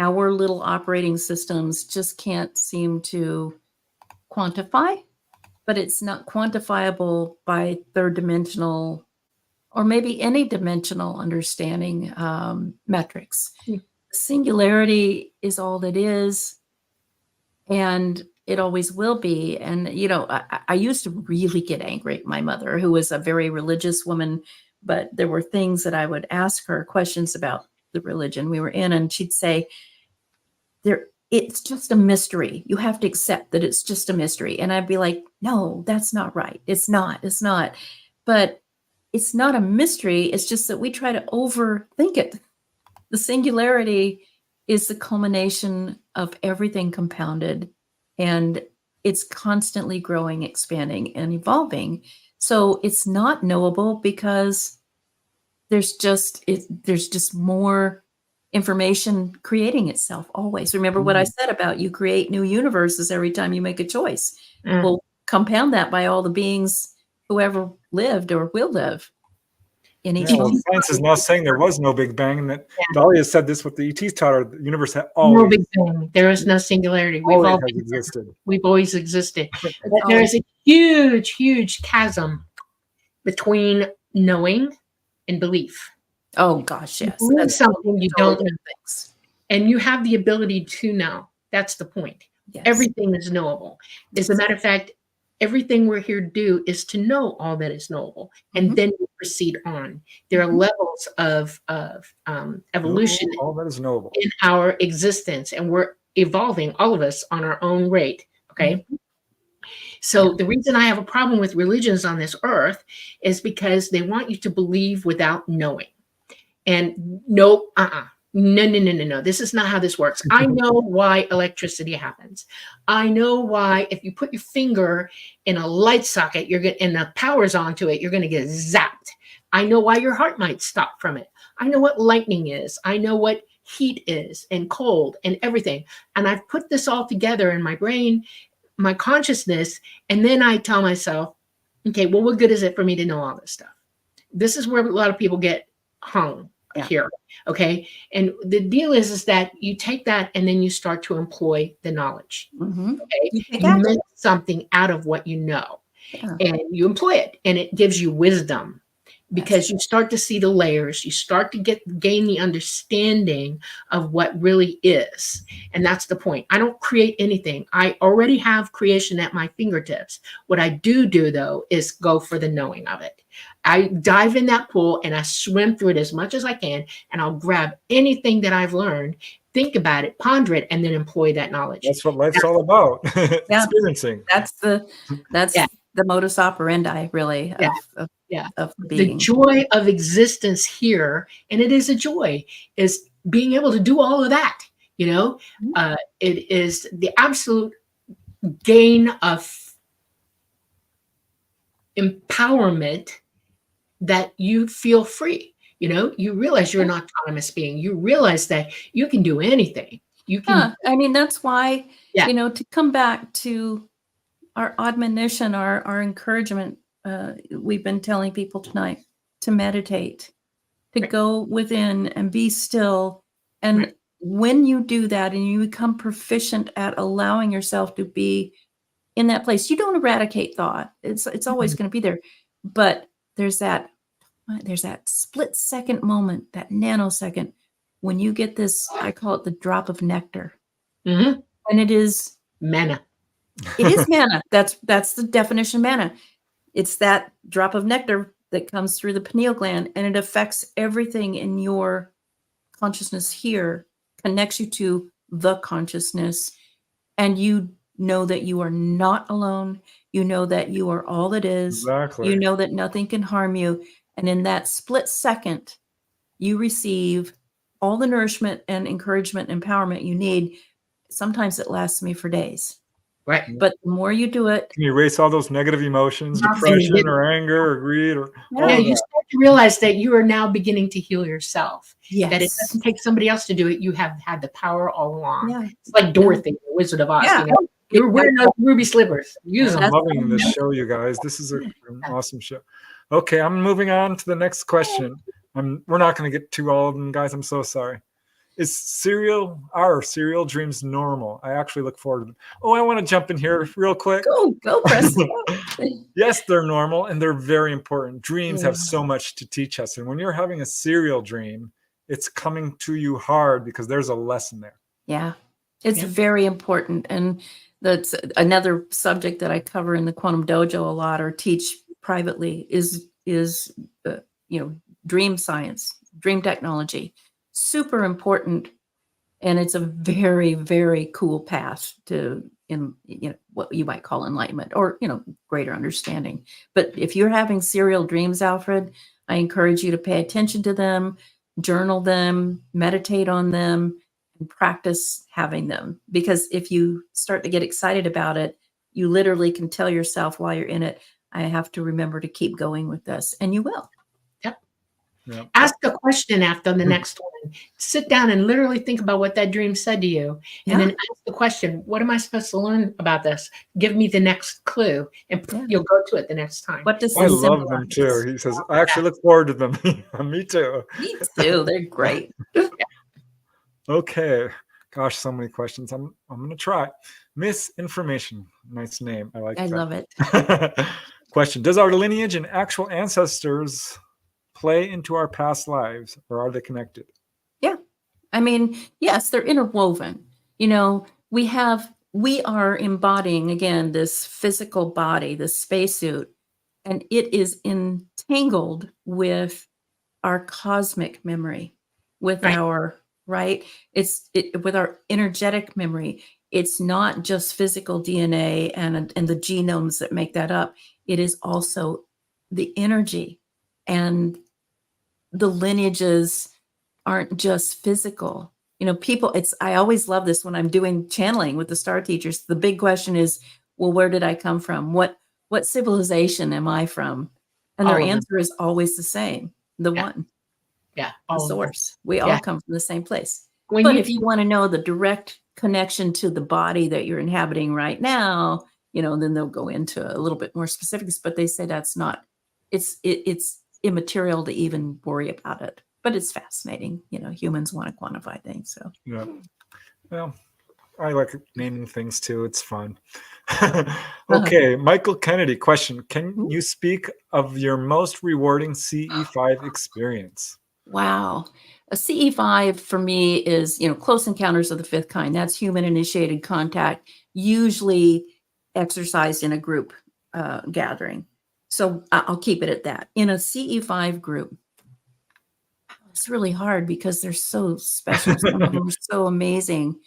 our little operating systems just can't seem to quantify. But it's not quantifiable by third dimensional or maybe any dimensional understanding metrics. Hmm. Singularity is all that is, and it always will be. And, you know, I used to really get angry at my mother, who was a very religious woman, but there were things that I would ask her questions about the religion we were in, and she'd say, it's just a mystery. You have to accept that it's just a mystery. And I'd be like, no, that's not right. It's not. But it's not a mystery. It's just that we try to overthink it. The singularity is the culmination of everything compounded, and it's constantly growing, expanding, and evolving. So it's not knowable because there's just more information creating itself always. Remember what I said about you create new universes every time you make a choice. Well, compound that by all the beings who ever lived or will live in each Well, science is now saying there was no Big Bang, and that Dahlia said this with the ETs taught her. The universe had No always, Big Bang. There is no singularity. always has existed. We've always existed. But always- there is a huge, huge chasm between knowing and belief. Oh gosh, yes. You believe That's something you totally don't know, different things. and you have the ability to know. That's the point. Yes. Everything is knowable. As a matter of fact, everything we're here to do is to know all that is knowable, and Mhm. then we proceed on. There are levels of evolution All that is knowable. in our existence, and we're evolving, all of us, on our own rate. Okay. So the reason I have a problem with religions on this earth is because they want you to believe without knowing. And no, no. This is not how this works. I know why electricity happens. I know why if you put your finger in a light socket, and the power's onto it, you're going to get zapped. I know why your heart might stop from it. I know what lightning is. I know what heat is and cold and everything. And I've put this all together in my brain, my consciousness, and then I tell myself, okay, well, what good is it for me to know all this stuff? This is where a lot of people get hung here. Okay. And the deal is that you take that and then you start to employ the knowledge. Mhm. Okay. You You make something out of what you know, and you employ it, and it gives you wisdom. Because you start to see the layers, you start to gain the understanding of what really is. And that's the point. I don't create anything. I already have creation at my fingertips. What I do though is go for the knowing of it. I dive in that pool and I swim through it as much as I can, and I'll grab anything that I've learned, think about it, ponder it, and then employ that knowledge. That's what life's all about. Experiencing. That's the modus operandi, really, of The being. joy of existence here, and it is a joy, is being able to do all of that. You know, it is the absolute gain of empowerment that you feel free. You know, you realize you're an autonomous being. You realize that you can do anything. You can. I mean, that's why, Yeah. to come back to our admonition, our encouragement, we've been telling people tonight to meditate, to go within and be still. And when you do that and you become proficient at allowing yourself to be in that place, you don't eradicate thought. It's always going to be there. But there's that split second moment, that nanosecond, when you get this, I call it the drop of nectar. Mm-hmm. And it is Manna. It is manna. That's the definition of manna. It's that drop of nectar that comes through the pineal gland, and it affects everything in your consciousness here, connects you to the consciousness, and you know that you are not alone. You know that you are all that is. Exactly. You know that nothing can harm you. And in that split second, you receive all the nourishment and encouragement and empowerment you need. Sometimes it lasts me for days. Right. But the more you do it, Can you erase all those negative emotions, Nothing. depression or anger or greed or all Yeah, of you that? start to realize that you are now beginning to heal yourself. That it yes. doesn't take somebody else to do it. You have had the power all along. Yeah. It's like Dorothy, the Wizard of Oz. Yeah. You know, you're wearing those ruby slippers. Use I'm them. loving this show, you guys. This is an awesome show. Okay, I'm moving on to the next question. We're not going to get to all of them, guys. I'm so sorry. Are serial dreams normal? I actually look forward to them. Oh, I want to jump in here real quick. Go, Preston. Yes, they're normal and they're very important. Dreams have Yeah. so much to teach us. And when you're having a serial dream, it's coming to you hard because there's a lesson there. Yeah, it's Yeah. very important. And that's another subject that I cover in the Quantum Dojo a lot, or teach privately, is dream science, dream technology. Super important. And it's a very, very cool path to what you might call enlightenment, or greater understanding. But if you're having serial dreams, Alfred, I encourage you to pay attention to them, journal them, meditate on them, and practice having them. Because if you start to get excited about it, you literally can tell yourself while you're in it, I have to remember to keep going with this. And you will. Yeah. Ask a question after the next one. Sit down and literally think about what that dream said to you. And then ask the question, what am I supposed to learn about this? Give me the next clue, and you'll go to it the next time. What does I this love them symbolize? too. He says, I actually look forward to them. Me too. Me too. They're great. Okay. Gosh, so many questions. I'm going to try. Misinformation. Nice name. I like I that. love it. Question. Does our lineage and actual ancestors play into our past lives, or are they connected? Yeah. I mean, yes, they're interwoven. We are embodying, again, this physical body, this spacesuit, and it is entangled with our cosmic memory, with Right. with our energetic memory. It's not just physical DNA and the genomes that make that up. It is also the energy, and the lineages aren't just physical. I always love this when I'm doing channeling with the star teachers. The big question is, well, where did I come from? What civilization am I from? And their All of them. answer is always the same. The Yeah. one, Yeah. the all of them. source. We all Yeah. come from the same place. When But you- if you want to know the direct connection to the body that you're inhabiting right now, then they'll go into a little bit more specifics, but they say that's not, it's immaterial to even worry about it. But it's fascinating. Humans want to quantify things. So Yeah. Well, I like naming things too. It's fun. Okay. Michael Kennedy, question. Can you speak of your most rewarding CE5 experience? Wow. A CE5 for me is, close encounters of the fifth kind. That's human initiated contact, usually exercised in a group gathering. So I'll keep it at that. In a CE5 group, it's really hard because they're so special. Some of them are so amazing.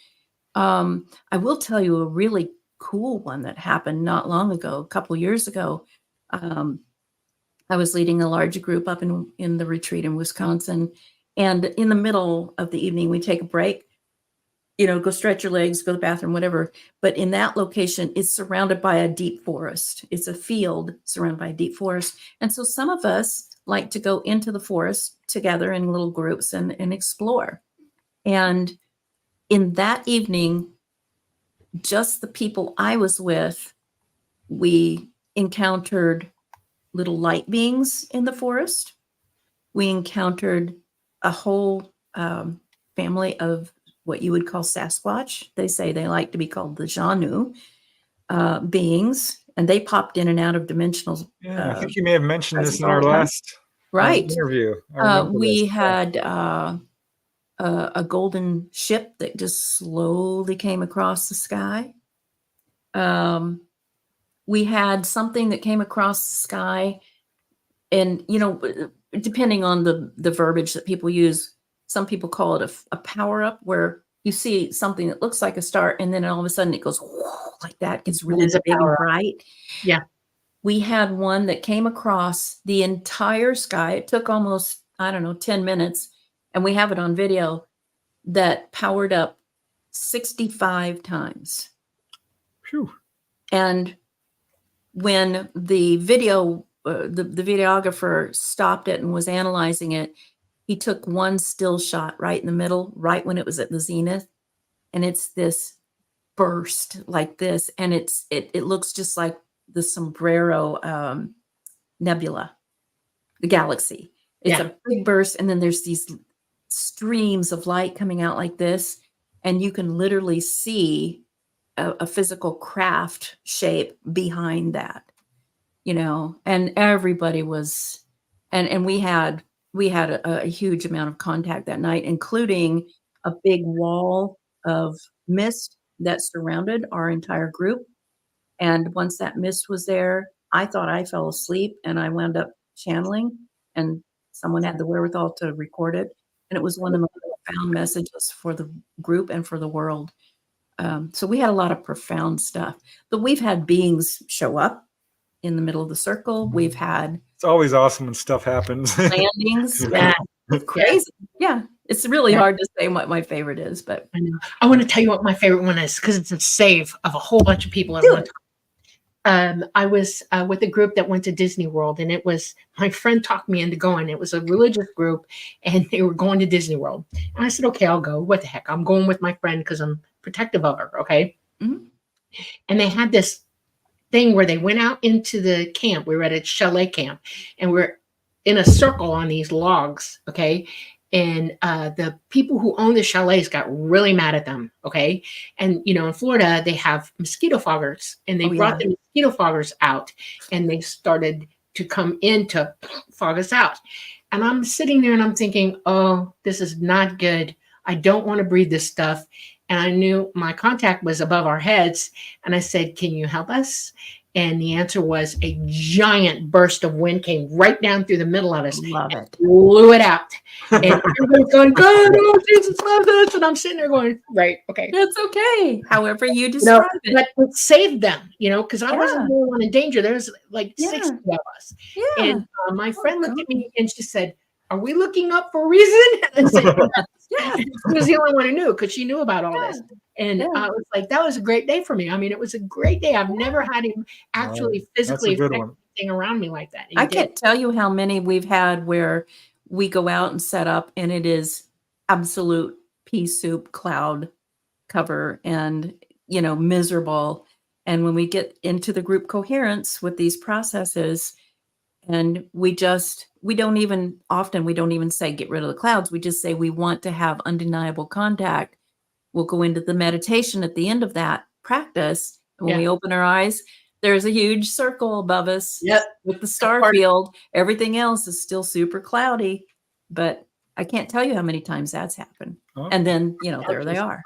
I will tell you a really cool one that happened not long ago, a couple years ago. I was leading a large group up in the retreat in Wisconsin. And in the middle of the evening, we take a break, go stretch your legs, go to the bathroom, whatever. But in that location, it's surrounded by a deep forest. It's a field surrounded by a deep forest. And so some of us like to go into the forest together in little groups and explore. And in that evening, just the people I was with, we encountered little light beings in the forest. We encountered a whole family of what you would call Sasquatch. They say they like to be called the Janu beings, and they popped in and out of dimensional. Yeah, I think you may have mentioned this in our all the time. last interview. We had a golden ship that just slowly came across the sky. We had something that came across the sky, and depending on the verbiage that people use, some people call it a power up, where you see something that looks like a star, and then all of a sudden it goes like that, gets really There's a big and power. bright. Yeah. We had one that came across the entire sky. It took almost, I don't know, 10 minutes, and we have it on video, that powered up 65 times. Phew. And when the video, the videographer stopped it and was analyzing it, he took one still shot right in the middle, right when it was at the zenith. And it's this burst like this. And it looks just like the Sombrero Nebula, the galaxy. It's a big burst. And then there's these streams of light coming out like this. And you can literally see a physical craft shape behind that, you know, and everybody was, and we had a huge amount of contact that night, including a big wall of mist that surrounded our entire group. And once that mist was there, I thought I fell asleep, and I wound up channeling, and someone had the wherewithal to record it. And it was one of the most profound messages for the group and for the world. So we had a lot of profound stuff, but we've had beings show up in the middle of the circle. We've had, It's always awesome when stuff happens. landings. Yeah. Crazy. Yeah. It's really hard to say what my favorite is, but I know. I want to tell you what my favorite one is, because it's a save of a whole bunch of people at Do one time. I was with a group that went to Disney World, and it was, my friend talked me into going. It was a religious group, and they were going to Disney World. And I said, okay, I'll go. What the heck? I'm going with my friend because I'm protective of her. Okay. Mhm. And they had this thing where they went out into the camp. We were at a chalet camp, and we're in a circle on these logs. Okay. And the people who own the chalets got really mad at them. Okay. And, you know, in Florida, they have mosquito foggers, and they brought the mosquito foggers out, and they started to come in to fog us out. And I'm sitting there and I'm thinking, oh, this is not good. I don't want to breathe this stuff. And I knew my contact was above our heads. And I said, can you help us? And the answer was a giant burst of wind came right down through the middle of us. love it. Blew it out. And everybody's going, God, oh, Jesus loves us. And I'm sitting there going, right, okay. That's okay. However you No, describe it. but it saved them, you know, because I wasn't Yeah. the only one in danger. There's like Yeah. 60 of us. Yeah. And my friend looked at me and she said, are we looking up for a reason? And I said, Yeah. she was the only one who knew, because she knew about all this. And Yeah. I was like, that was a great day for me. I mean, it was a great day. I've never had him actually physically good affect one. anything around me like that. And I he did. can't tell you how many we've had where we go out and set up, and it is absolute pea soup cloud cover and, you know, miserable. And when we get into the group coherence with these processes, and we don't even say get rid of the clouds. We just say we want to have undeniable contact. We'll go into the meditation at the end of that practice. And when we open our eyes, there's a huge circle above us with the star field. Everything else is still super cloudy, but I can't tell you how many times that's happened. Oh. And then, you know, there they are.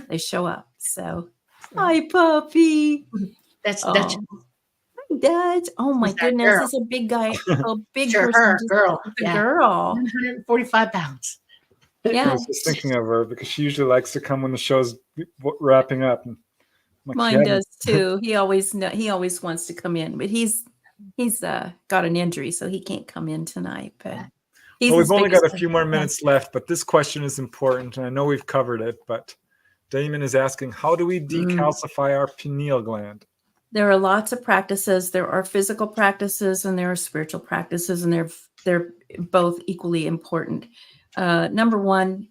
They show up. So, hi, puppy. That's Dad. Oh my Who's that goodness, girl? it's a big guy, a big Sure, person. her, just girl. like the Yeah. girl. 145 pounds. I Yeah, was just thinking of her because she usually likes to come when the show's wrapping up. And I'm like, mine yeah. does too. He always wants to come in, but he's got an injury, so he can't come in tonight. But he's Well, we've as only big got as a few more minutes left, but this question is important, and I know we've covered it, but Damon is asking, how do we decalcify our pineal gland? There are lots of practices. There are physical practices and there are spiritual practices, and they're both equally important. Number one,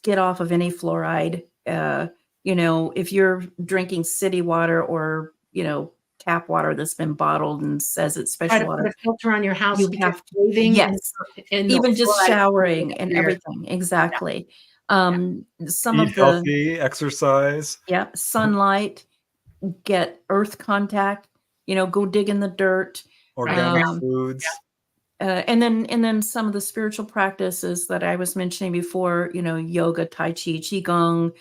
get off of any fluoride. You know, if you're drinking city water or, you know, tap water that's been bottled and says it's Try special to water, put a filter on your house. you if have you're breathing. yes, and the even just fluoride showering and here. everything. Exactly. Some Eat of the healthy, exercise. sunlight, get earth contact, you know, go dig in the dirt. Organic foods. And then some of the spiritual practices that I was mentioning before, you know, yoga, tai chi, qigong,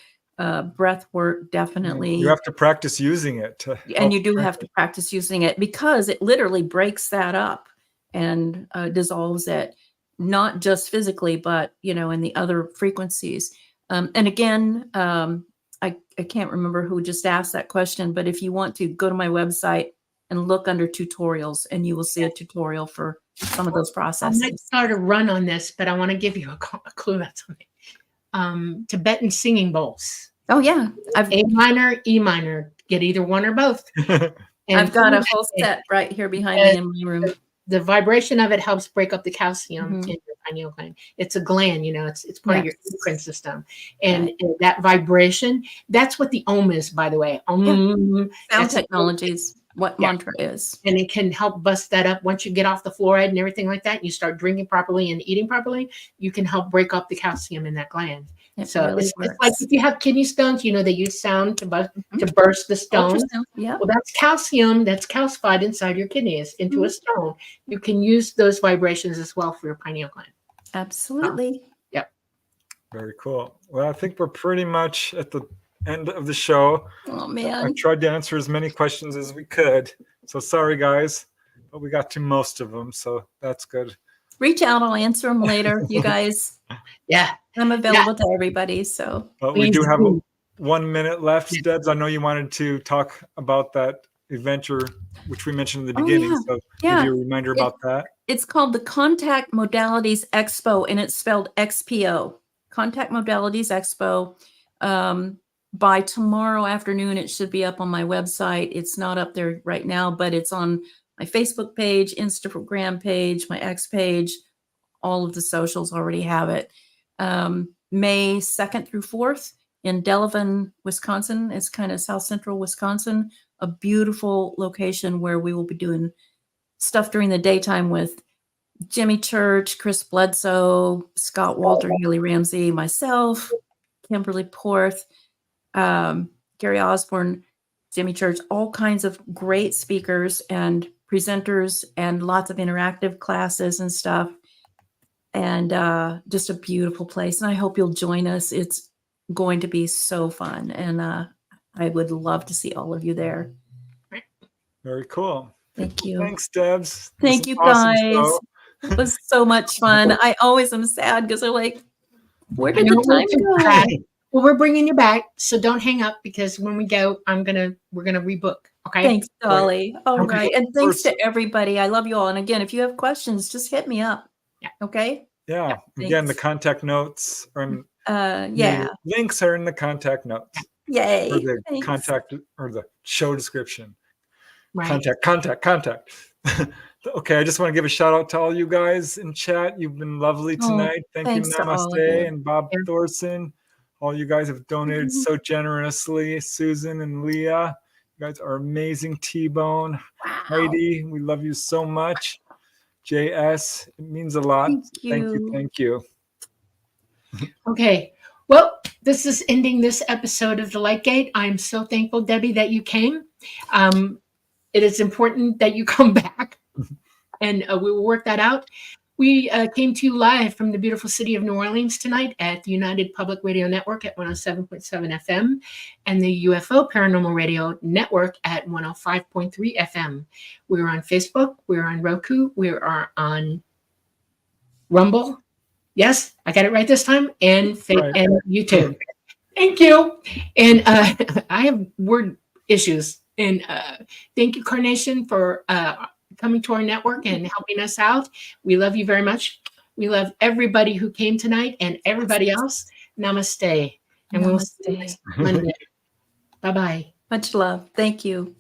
breath work, definitely. You have to practice using it. And you do have to practice using it, because it literally breaks that up and dissolves it, not just physically, but, you know, in the other frequencies. And again, I can't remember who just asked that question, but if you want to go to my website and look under tutorials, and you will see a tutorial for some of those I might processes. start a run on this, but I want to give you a clue about something. Tibetan singing bowls. Oh yeah, A minor, E minor. Get either one or both. And I've got a whole set right here behind me in my room. The vibration of it helps break up the calcium Mhm. in your pineal gland. It's a gland, it's part of your Yes. endocrine system. And that vibration, that's what the Om is, by the way. Om. Sound That's technologies, what Yeah. mantra is. And it can help bust that up. Once you get off the fluoride and everything like that, and you start drinking properly and eating properly, you can help break up the calcium in that gland. It So really it's like works. if you have kidney stones, they use sound to burst the stone. Ultrasound, yeah. Well, that's calcium that's calcified inside your kidneys into a stone. You can use those vibrations as well for your pineal gland. Absolutely. Very cool. Well, I think we're pretty much at the end of the show. Oh I man. tried to answer as many questions as we could. So sorry, guys, but we got to most of them. So that's good. Reach out, I'll answer them later. You guys, Yeah. I'm available to everybody. So But we do Please have do. 1 minute left. Yeah. Debz, I know you wanted to talk about that adventure, which we mentioned in the Oh, beginning. yeah. So Yeah. give you a reminder about that. it's called the Contact Modalities Expo, and it's spelled XPO. Contact Modalities Expo. By tomorrow afternoon, it should be up on my website. It's not up there right now, but it's on my Facebook page, Instagram page, my X page. All of the socials already have it. May 2nd through 4th in Delavan, Wisconsin. It's kind of south central Wisconsin, a beautiful location where we will be doing stuff during the daytime with Jimmy Church, Chris Bledsoe, Scott Walter, Haley Ramsey, myself, Kimberly Porth, Gary Osborne, Jimmy Church, all kinds of great speakers and presenters and lots of interactive classes and stuff. And just a beautiful place. And I hope you'll join us. It's going to be so fun. And I would love to see all of you there. Very cool. Thank you. Thanks, Debz. Thank This you, was awesome guys. show. It was so much fun. I always am sad because they're like, where did the time go? Well, we're bringing you back, so don't hang up, because when we go, we're gonna rebook. Okay. Thanks, Dolly. All Okay. right. And thanks First- to everybody. I love you all. And again, if you have questions, just hit me up. Yeah. Okay. Yeah. Yeah, Again, the thanks. contact notes are Yeah. the links are in the contact notes Yay. or the Thanks. contact or the show description. Right. Contact. Okay, I just want to give a shout out to all you guys in chat. You've been lovely Oh, tonight. Thank you, thanks to all of you. Namaste, and Bob Yeah. Thorson. All you guys have donated Mhm. so generously. Susan and Leah, you guys are amazing. T-Bone, Wow. Heidi, we love you so much. JS, it means a lot. Thank you. Okay. Well, this is ending this episode of the Lightgate. I'm so thankful, Debbie, that you came. It is important that you come back, and we will work that out. We came to you live from the beautiful city of New Orleans tonight at the United Public Radio Network at 107.7 FM and the UFO Paranormal Radio Network at 105.3 FM. We're on Facebook. We're on Roku. We are on Rumble. Yes, I got it right this time. And and YouTube. Thank you. And I have word issues. And thank you, Carnation, for coming to our network and helping us out. We love you very much. We love everybody who came tonight and everybody else. Namaste. And we'll see you next Monday. Bye-bye. Much love. Thank you.